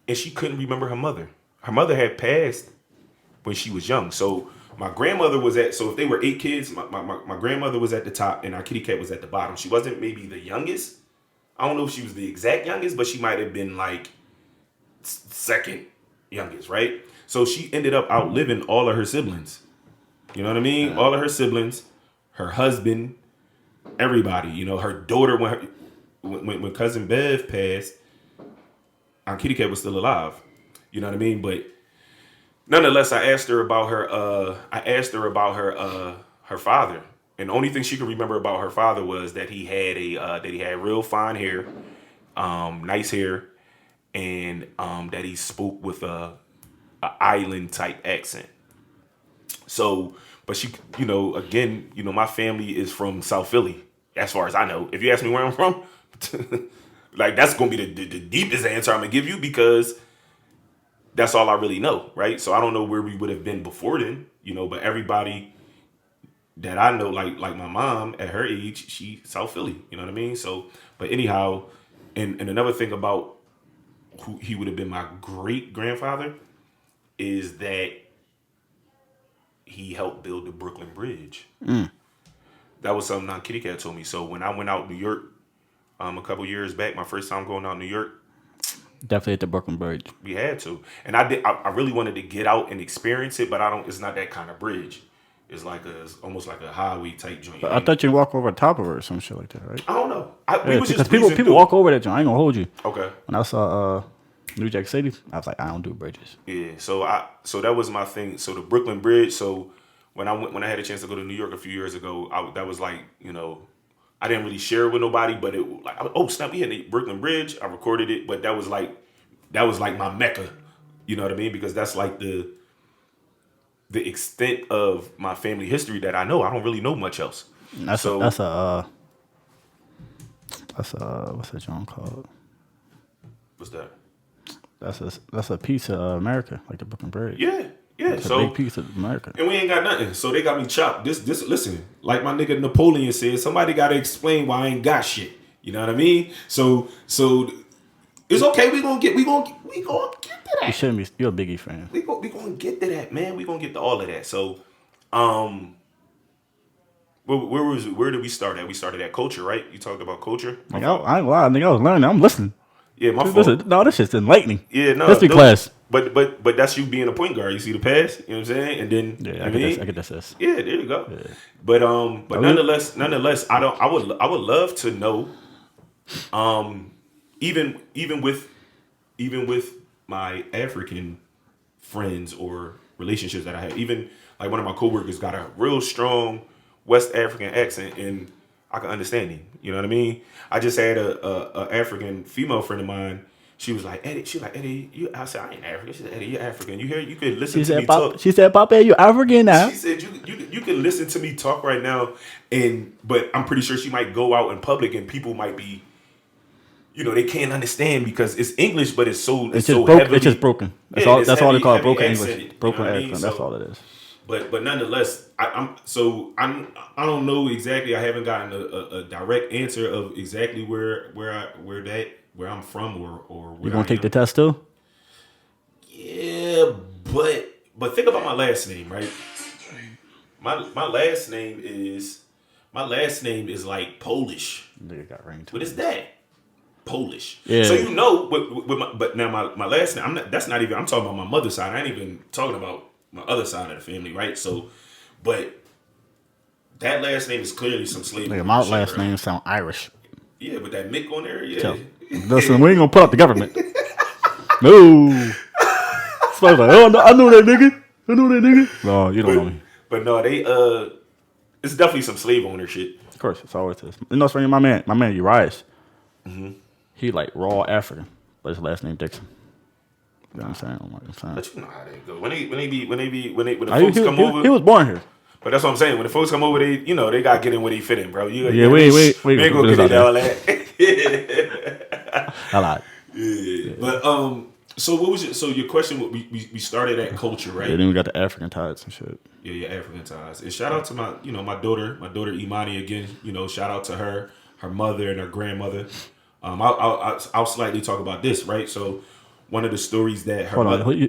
and she couldn't remember her mother. Her mother had passed when she was young. So my grandmother was so if they were 8 kids, my grandmother was at the top and our kitty cat was at the bottom. She wasn't maybe the youngest. I don't know if she was the exact youngest, but she might have been like second youngest, right? So she ended up outliving all of her siblings. You know what I mean? All of her siblings, her husband, everybody. Her daughter when cousin Bev passed, Aunt Kitty Cat was still alive. You know what I mean? But nonetheless, I asked her about her father, and the only thing she could remember about her father was that he had real fine hair, nice hair, and that he spoke with a island type accent. So, but she, again, my family is from South Philly, as far as I know. If you ask me where I'm from, like that's gonna be the deepest answer I'm gonna give you because that's all I really know, right? So I don't know where we would have been before then, but everybody that I know, like my mom at her age, she South Philly, you know what I mean? So, but anyhow, and another thing about who he would have been my great grandfather is that he helped build the Brooklyn Bridge. That was something Aunt Kitty Cat told me. So when I went out New York a couple years back, my first time going out New York, Definitely at the Brooklyn Bridge. we had to, and I did. I really wanted to get out and experience it, but I don't. It's not that kind of bridge. It's almost like a highway type joint. But I thought you walk over the top of her or some shit like that, right? I don't know. We Yeah, was because just breezing people through. walk over that joint. I ain't gonna hold you. Okay. When I saw New Jack City, I was like, I don't do bridges. Yeah. So that was my thing. So the Brooklyn Bridge. So when I had a chance to go to New York a few years ago, that was like I didn't really share it with nobody, but it like oh snap, we had the Brooklyn Bridge. I recorded it, but that was like my mecca. You know what I mean? Because that's like the extent of my family history that I know. I don't really know much else. That's a what's that joint called? What's that? That's a piece of America, like the Brooklyn Bridge. Yeah. It's a So big piece of America. and we ain't got nothing. So they got me chopped. This listen, like my nigga Napoleon said, somebody gotta explain why I ain't got shit. You know what I mean? So it's okay. We gonna get to You that. shouldn't be. You're a Biggie fan. We gonna get to that, man. We gonna get to all of that. So where did we start at? We started at culture, right? You talked about culture. Like, I ain't lying. Nigga, I was learning. I'm listening. Yeah, my fault. Listen, no, this shit's enlightening. Yeah, no, History class. But that's you being a point guard. You see the pass, you know what I'm saying, and then Yeah, I get this. Yeah, there you go. Yeah. But nonetheless, I would love to know, even with my African friends or relationships that I have, even like one of my coworkers got a real strong West African accent, and I can understand him. You know what I mean? I just had a African female friend of mine. She was like, Eddie, you. I said, I ain't African. She said, Eddie, you're African. You hear? You could listen to me talk. She said, Papa, you African now? She said, you can listen to me talk right now, but I'm pretty sure she might go out in public and people might be, they can't understand because it's English, but it's so heavily. It's just broken. That's all they call it, broken English. Broken accent. That's all it is. But nonetheless, I don't know exactly. I haven't gotten a direct answer of exactly where I'm from or where you gonna take the test too? Yeah, but think about my last name, right? My last name is like Polish. Nigga got rain too. What is that? Polish. Yeah. So but now my last name. That's not even. I'm talking about my mother's side. I ain't even talking about my other side of the family, right? So, but that last name is clearly some slave. Nigga, my last name sound Irish. Yeah, but that Mick on there, yeah. Listen, we ain't gonna put up the government. No. So I was like, oh, no, I know that nigga. No, you don't know me. But no, it's definitely some slave owner shit. Of course, it's always this. You know, it's funny, my man Urias. Mm-hmm. He like raw African, but his last name Dixon. You know what I'm saying? But you know how they go. When the folks come over, he was born here. But that's what I'm saying. When the folks come over, they got to get in where they fit in, bro. Wait. We ain't gonna get into all that. I lied. Yeah. But so what was it? So your question? We started at culture, right? Yeah. Then we got the African ties and shit. Yeah, your African ties. And shout out to my daughter Imani again. Shout out to her mother and her grandmother. I'll slightly talk about this, right? So one of the stories that her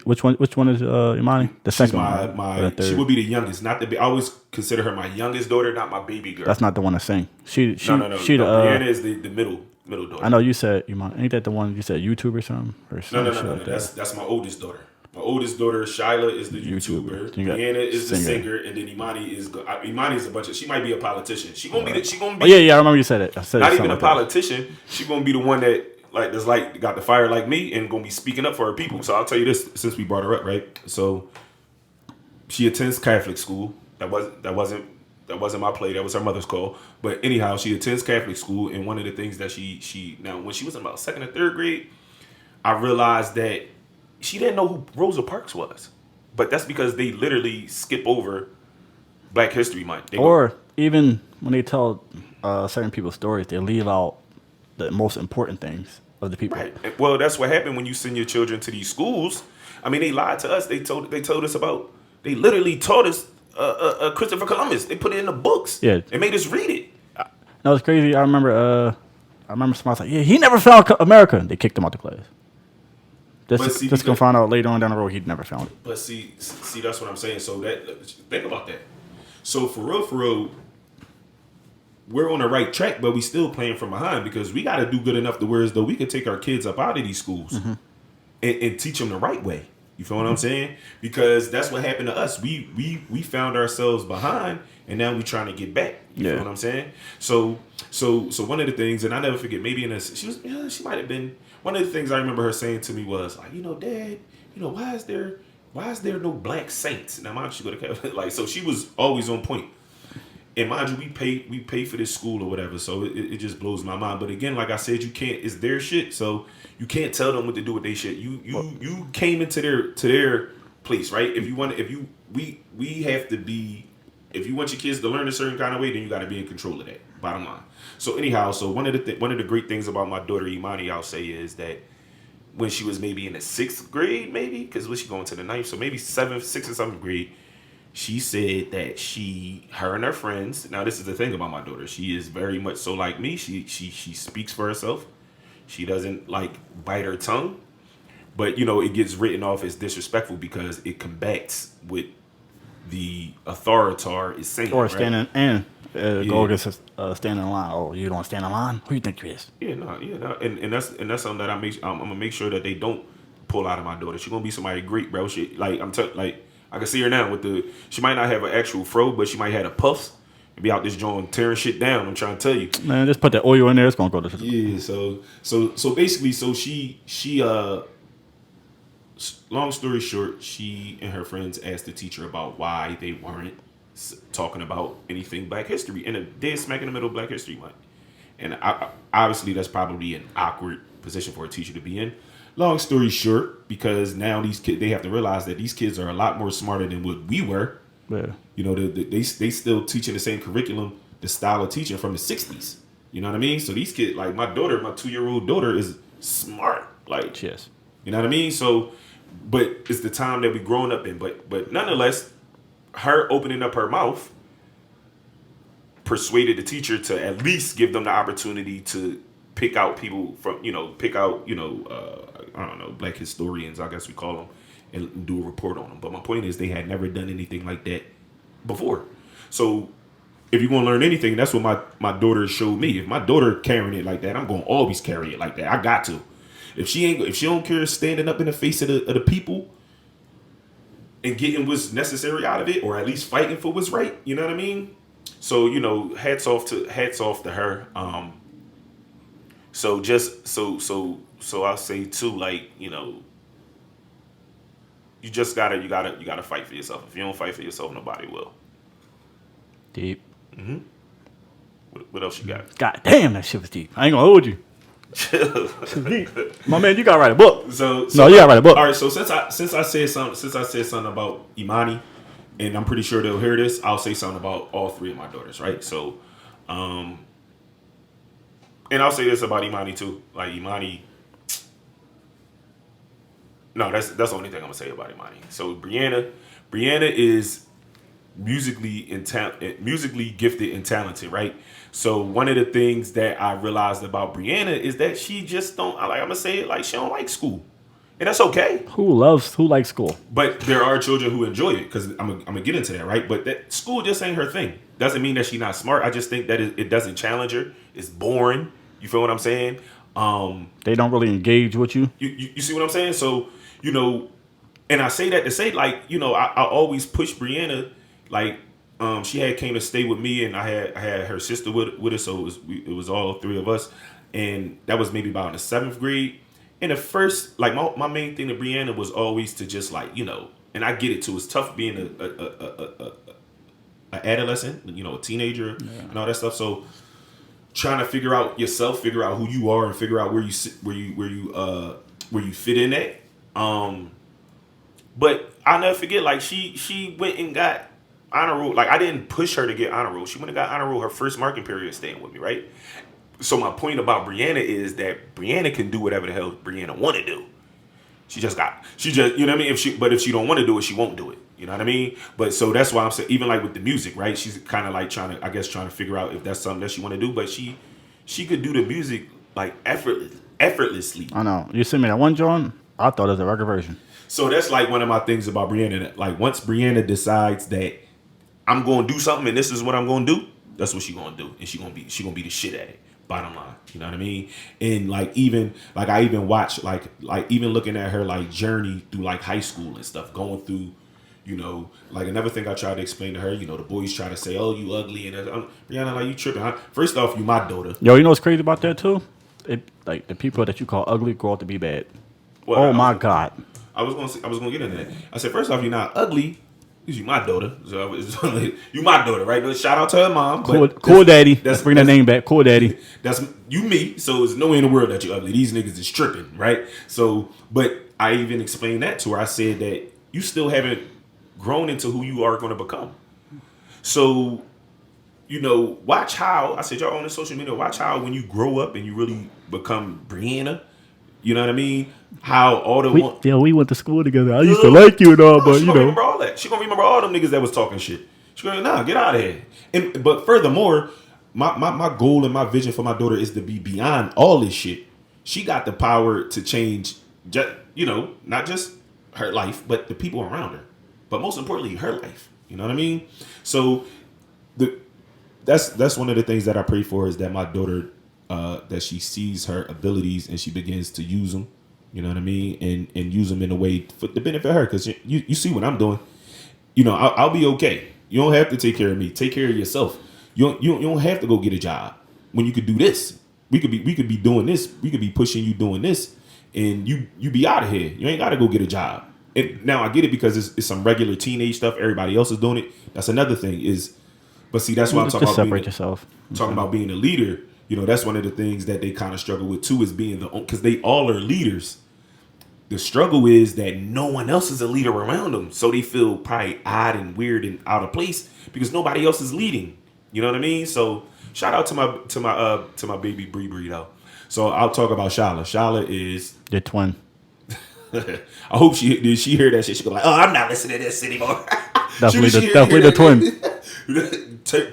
which one is Imani? The second one. She would be the youngest. Not the I always consider her my youngest daughter, not my baby girl. That's not the one to sing. No. Brianna is the middle daughter. I know you said Imani. Ain't that the one you said YouTube or something? No. That's my oldest daughter. My oldest daughter, Shyla, is the YouTuber. Brianna is the singer, and then Imani is a bunch of. She might be a politician. She gonna be. Oh yeah. I remember you said it. Not even a politician. She gonna be the one that got the fire like me and gonna be speaking up for her people. So I'll tell you this since we brought her up, right? So she attends Catholic school. That wasn't my play. That was her mother's call. But anyhow, she attends Catholic school, and one of the things that she now when she was in about 2nd or 3rd grade, I realized that she didn't know who Rosa Parks was. But that's because they literally skip over Black History Month. Even when they tell certain people's stories, they leave out the most important things of the people. Right. Well, that's what happened when you send your children to these schools. I mean, they lied to us. They told us about. They literally taught us Christopher Columbus. They put it in the books. Yeah. They made us read it. That was crazy. I remember somebody was like, yeah, he never found America. They kicked him out the class. Just gonna find out later on down the road he'd never found it. But see, that's what I'm saying. So think about that. So for real, we're on the right track, but we still playing from behind because we got to do good enough to where as though we could take our kids up out of these schools and teach them the right way. You feel what I'm saying? Because that's what happened to us. We found ourselves behind, and now we trying to get back. You feel what I'm saying? So one of the things, and I never forget, maybe she might have been one of the things I remember her saying to me was like, Dad, why is there no black saints? Now, mind you, she go to Catholic, so she was always on point. And mind you, we pay for this school or whatever, so it just blows my mind. But again, like I said, you can't. It's their shit, so you can't tell them what to do with their shit. You came into their place, right? If you have to be. If you want your kids to learn a certain kind of way, then you got to be in control of that. Bottom line. So anyhow, one of the great things about my daughter Imani, I'll say, is that when she was maybe in the 6th grade, maybe because was she going to the ninth? So maybe 7th, 6th, or 7th grade. She said that her and her friends. Now this is the thing about my daughter. She is very much so like me. She speaks for herself. She doesn't like bite her tongue, but it gets written off as disrespectful because it combats what the authoritar is saying. Or right? standing and go against standing in line. Oh, you don't stand in line? Who you think you is? Yeah, no, and that's something that I'm gonna make sure that they don't pull out of my daughter. She's gonna be somebody great, bro. She like like I can see her now with she might not have an actual fro, but she might have a puffs and be out this joint tearing shit down. I'm trying to tell you, Man, just put that oil in there. It's gonna go to. Yeah, so basically, she long story short, she and her friends asked the teacher about why they weren't talking about anything Black History in a dead smack in the middle of Black History Month. And obviously, that's probably an awkward position for a teacher to be in. Long story short, because now these kids, they have to realize that these kids are a lot more smarter than what we were. Yeah. They still teaching the same curriculum, the style of teaching from the 60s. You know what I mean? So these kids, like my daughter, my 2-year-old daughter is smart. Like, yes. You know what I mean? So, but it's the time that we growing up in. But nonetheless, her opening up her mouth persuaded the teacher to at least give them the opportunity to pick out people from, I don't know, Black historians, I guess we call them, and do a report on them. But my point is they had never done anything like that before. So if you're going to learn anything, that's what my daughter showed me. If my daughter carrying it like that, I'm going to always carry it like that. I got to. If she don't care standing up in the face of the people and getting what's necessary out of it, or at least fighting for what's right, you know what I mean? So, hats off to her. So I'll say too, like, you just gotta fight for yourself. If you don't fight for yourself, nobody will. Deep. Mm-hmm. What else you got? God damn, that shit was deep. I ain't gonna hold you. My man, you gotta write a book. So you gotta write a book. All right. So since I said something about Imani, and I'm pretty sure they'll hear this, I'll say something about all 3 of my daughters, right? So, and I'll say this about Imani too. Like Imani, no, that's the only thing I'm gonna say about Imani. So Brianna is musically gifted and talented, right? So one of the things that I realized about Brianna is that she just don't, like, I'm gonna say it, like, she don't like school, and that's okay. Who likes school? But there are children who enjoy it, because I'm gonna get into that, right? But that school just ain't her thing. Doesn't mean that she's not smart. I just think that it doesn't challenge her. It's boring. You feel what I'm saying? They don't really engage with you. You see what I'm saying? So, and I say that to say, like, I always push Brianna. Like, she came to stay with me, and I had her sister with us, so it was all 3 of us, and that was maybe about in the 7th grade. And the first, like, my main thing to Brianna was always to just, like, and I get it too. It's tough being a adolescent, a teenager, and all that stuff. So trying to figure out yourself, figure out who you are, and figure out where you fit in at. But I'll never forget, like, she went and got honor roll. Like, I didn't push her to get honor roll. She went and got honor roll her first marking period staying with me, right? So my point about Brianna is that Brianna can do whatever the hell Brianna want to do. She just, you know what I mean? If she don't want to do it, she won't do it. You know what I mean? But so that's why I'm saying, even like with the music, right? She's kind of like trying to figure out if that's something that she want to do. But she could do the music like effortlessly. I know. You sent me that one, John. I thought it was a record version. So that's like one of my things about Brianna. Like, once Brianna decides that I'm going to do something and this is what I'm going to do, that's what she's going to do, and she gonna be the shit at it. Bottom line, you know what I mean? And I even watch like even looking at her like journey through like high school and stuff, going through, like another thing I tried to explain to her. The boys try to say, "Oh, you ugly," and Brianna, like, you tripping? First off, you my daughter. Yo, you know what's crazy about that too? Like the people that you call ugly grow up to be bad. Well, oh my God! I was gonna get into that. I said, first off, you're not ugly. You my daughter. So you my daughter, right? Shout out to her mom. Cool daddy. Let's bring that name back. Cool daddy. That's you me. So there's no way in the world that you're ugly. These niggas is tripping, right? So, but I even explained that to her. I said that you still haven't grown into who you are going to become. So, watch how, I said, y'all on the social media, watch how when you grow up and you really become Brianna, You know what I mean? How all the one. We went to school together. I used to like you and all, No, but she gonna remember all that. She gonna remember all them niggas that was talking shit. She gonna nah, get out of here. But furthermore, my goal and my vision for my daughter is to be beyond all this shit. She got the power to change, not just her life, but the people around her. But most importantly, her life. You know what I mean? So that's one of the things that I pray for is that my daughter that she sees her abilities and she begins to use them. You know what I mean? And use them in a way for to benefit her. Because you see what I'm doing. I'll be okay. You don't have to take care of me. Take care of yourself. You don't have to go get a job when you could do this. We could be doing this. We could be pushing you doing this, and you be out of here. You ain't got to go get a job. And now I get it because it's some regular teenage stuff. Everybody else is doing it. That's another thing. But see, that's why I'm talking just about separate yourself. Talking about being a leader. That's one of the things that they kind of struggle with too, is being because they all are leaders. The struggle is that no one else is a leader around them, so they feel probably odd and weird and out of place because nobody else is leading. You know what I mean? So shout out to my baby Bree though. So I'll talk about Shala. Shala is Your twin. I hope she hear that shit. She go like, "Oh, I'm not listening to this anymore." Definitely the twin.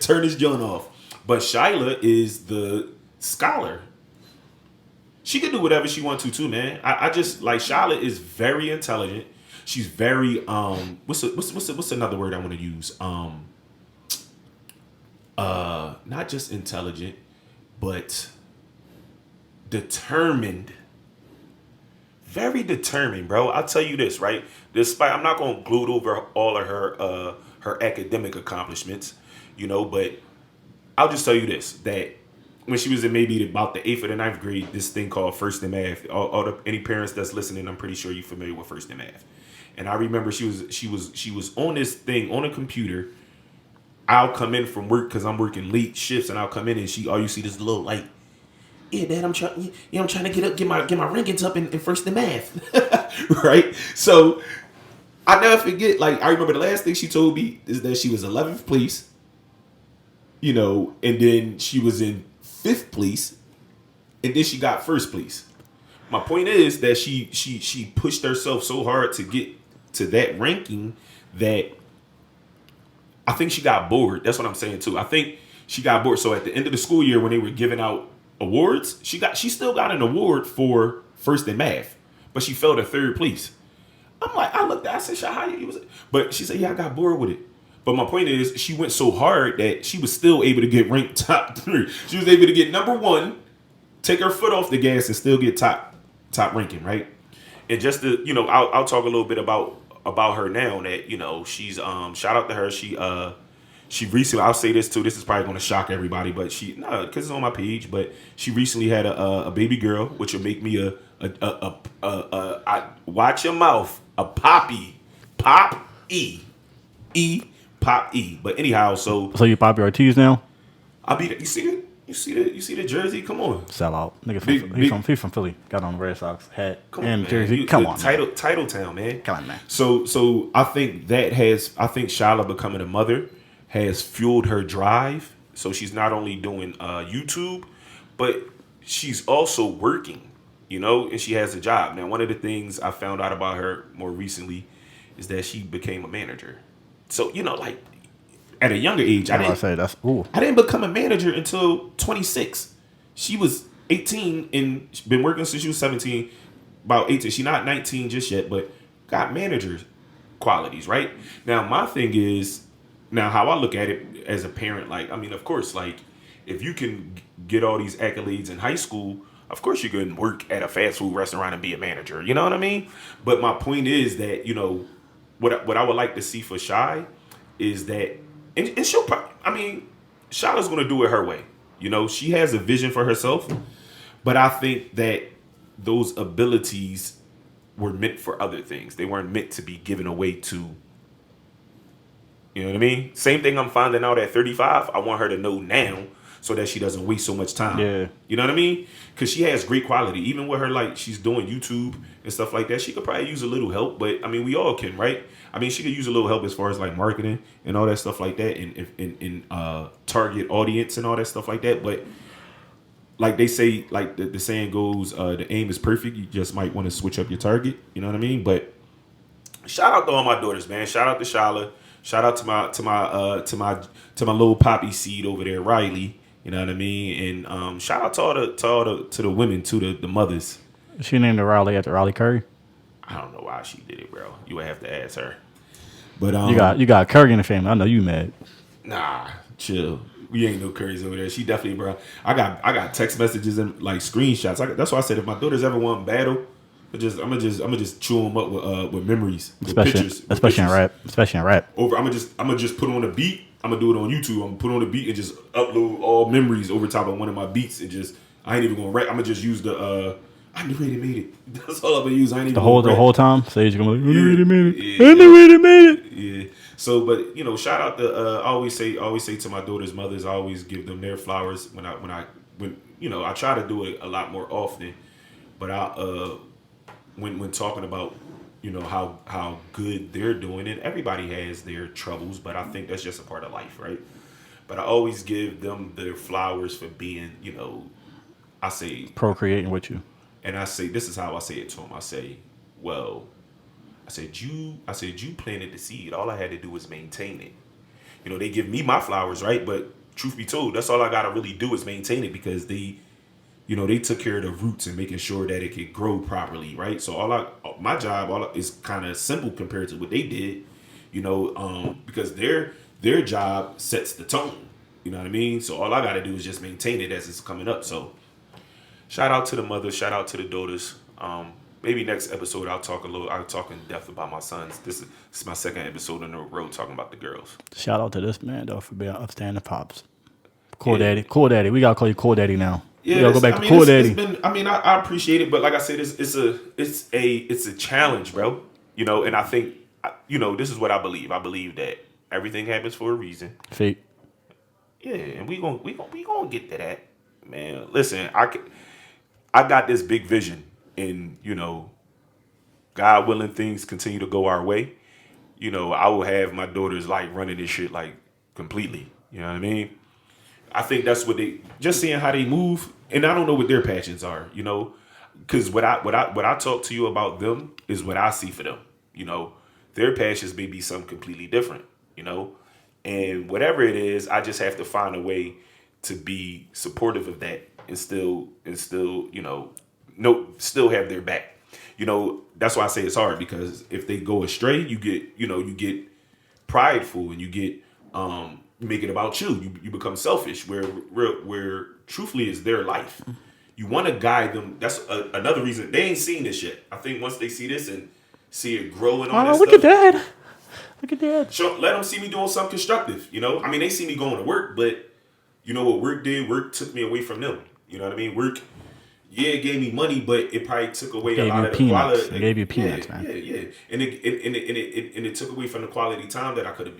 Turn this joint off. But Shyla is the scholar. She can do whatever she wants to too, man. I just like Shyla is very intelligent. She's very what's another word I want to use? Not just intelligent, but determined. Very determined, bro. I'll tell you this, right? Despite I'm not gonna gloat over all of her academic accomplishments, but I'll just tell you this, that when she was in maybe about the 8th or the 9th grade, this thing called First in Math. Any parents that's listening, I'm pretty sure you're familiar with First in Math. And I remember she was on this thing on a computer. I'll come in from work because I'm working late shifts, and I'll come in and all you see this little light. Yeah, Dad, I'm trying to get my rankings up in First in Math, right? So I never forget. Like I remember the last thing she told me is that she was 11th place, and then she was in 5th place, and then she got 1st place. My point is that she pushed herself so hard to get to that ranking that I think she got bored. That's what I'm saying too. I think she got bored. So at the end of the school year when they were giving out awards, she still got an award for First in Math, but she fell to 3rd place. I'm like, I looked at, I said, how you was it? But she said, yeah, I got bored with it. But my point is, she went so hard that she was still able to get ranked top 3. She was able to get number 1, take her foot off the gas, and still get top ranking, right? And just to, I'll talk a little bit about her now. That she's shout out to her. She recently, I'll say this too. This is probably going to shock everybody, but because it's on my page. But she recently had a baby girl, which will make me a watch your mouth, a poppy, pop e. But anyhow, so you Poppy Ortiz now? I'll be. You see it? You see the jersey? Come on, sell out. Nigga he's from Philly. Got on the Red Sox hat and jersey. Come on, title town, man. Come on, man. So I think Shyla becoming a mother has fueled her drive. So she's not only doing YouTube, but she's also working. And she has a job. Now, one of the things I found out about her more recently is that she became a manager. So, like, at a younger age, I didn't become a manager until 26. She was 18 and been working since she was 17, about 18. She's not 19 just yet, but got manager qualities, right? Now, my thing is, how I look at it as a parent, of course, if you can get all these accolades in high school, of course you can work at a fast food restaurant and be a manager. You know what I mean? But my point is that, what I would like to see for Shy is that, and she'll probably, Shyla's going to do it her way. She has a vision for herself, but I think that those abilities were meant for other things. They weren't meant to be given away to, you know what I mean? Same thing I'm finding out at 35. I want her to know now so that she doesn't waste so much time. Yeah. You know what I mean? Because she has great quality. Even with her, she's doing YouTube and stuff like that, she could probably use a little help. But, we all can, right? She could use a little help as far as, marketing and all that stuff like that and target audience and all that stuff like that. But, like they say, like the saying goes, the aim is perfect. You just might want to switch up your target. You know what I mean? But shout out to all my daughters, man. Shout out to Shala. Shout out to my little poppy seed over there, Riley. You know what I mean? And shout out to all the women too, the mothers. She named the Raleigh after Raleigh Curry. I don't know why she did it, bro. You would have to ask her. But You got Curry in the family. I know you mad. nah, chill. We ain't no Currys over there. She definitely, bro. I got text messages and like screenshots. That's why I said if my daughters ever want battle, I'm just chew them up with memories, with pictures, especially in rap. Especially in rap. Over, I'm gonna just put on a beat. I'm gonna do it on YouTube. I'm gonna put on a beat and just upload all memories over top of one of my beats and just I ain't even gonna rap. I'm gonna just use the underrated made it. That's all I'm gonna use. I ain't even the whole time. Sage gonna be like, underrated made it. Yeah, Underrated made it. Yeah. So, but you know, shout out to I always say to my daughters' mothers. I always give them their flowers when you know I try to do it a lot more often. But when talking about you know how good they're doing it, everybody has their troubles, but I think that's just a part of life, right? But I always give them their flowers for being, you know, I say Procreating with you. and I say this is how I say it to them. I say, well, I said you planted the seed. All I had to do was maintain it. You know, they give me my flowers, right? But truth be told, that's all I gotta really do is maintain it because they took care of the roots and making sure that it could grow properly, right? So my job is kind of simple compared to what they did, you know, because their job sets the tone. You know what I mean? So all I got to do is just maintain it as it's coming up. So shout out to the mothers, shout out to the daughters. Maybe next episode I'll talk in depth about my sons. This is my second episode in a row talking about the girls. Shout out to this man though for being upstanding pops. Cool daddy. We gotta call you cool daddy now. Yeah, we gotta go back to cool daddy. I appreciate it, but like I said, it's a challenge, bro. You know, and I think this is what I believe. I believe that everything happens for a reason. Fate. Yeah, and we gonna get to that, man. Listen, I got this big vision, and God willing, things continue to go our way. I will have my daughters like running this shit like completely. You know what I mean? I think that's what just seeing how they move, and I don't know what their passions are. Because what I talk to you about them is what I see for them. Their passions may be something completely different. And whatever it is, I just have to find a way to be supportive of that and still still have their back. That's why I say it's hard, because if they go astray, you get prideful and you get make it about you. You become selfish where truthfully is their life. You want to guide them. That's another reason they ain't seen this yet. I think once they see this and see it grow and all that stuff. Look at that. Let them see me doing something constructive. I mean, they see me going to work, but you know what work did? Work took me away from them. You know what I mean? Work, it gave me money, but it probably took away a lot of the quality. It gave you peanuts, man. Yeah. And it took away from the quality time that I could have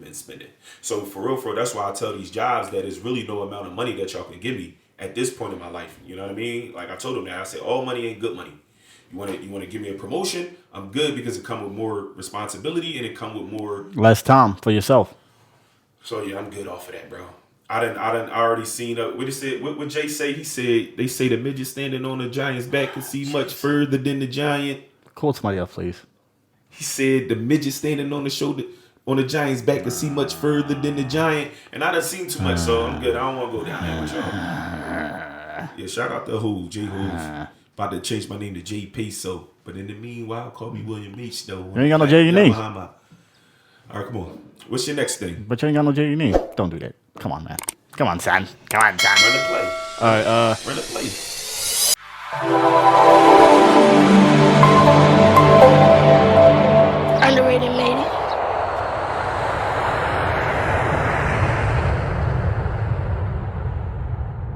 been spending. So for real, that's why I tell these jobs that there's really no amount of money that y'all can give me at this point in my life. You know what I mean? Like I told them that. I said, all money ain't good money. You want to give me a promotion? I'm good, because it come with more responsibility and it come with more less time for yourself. So yeah, I'm good off of that, bro. I already seen what Jay say. He said they say the midget standing on the giant's back can see much further than the giant. Call somebody else, please. He said the midget standing on the giant's back can see much further than the giant. And I done seen too much, so I'm good. I don't want to go down there with y'all. Yeah, shout out to Hove, J Hove. About to change my name to J Peso, but in the meanwhile, call me William H. Though. You ain't got no J in your name. All right, come on. What's your next thing? But you ain't got no J in your name. Don't do that. Come on, man. Come on, son. Run the play. All right. Run the play.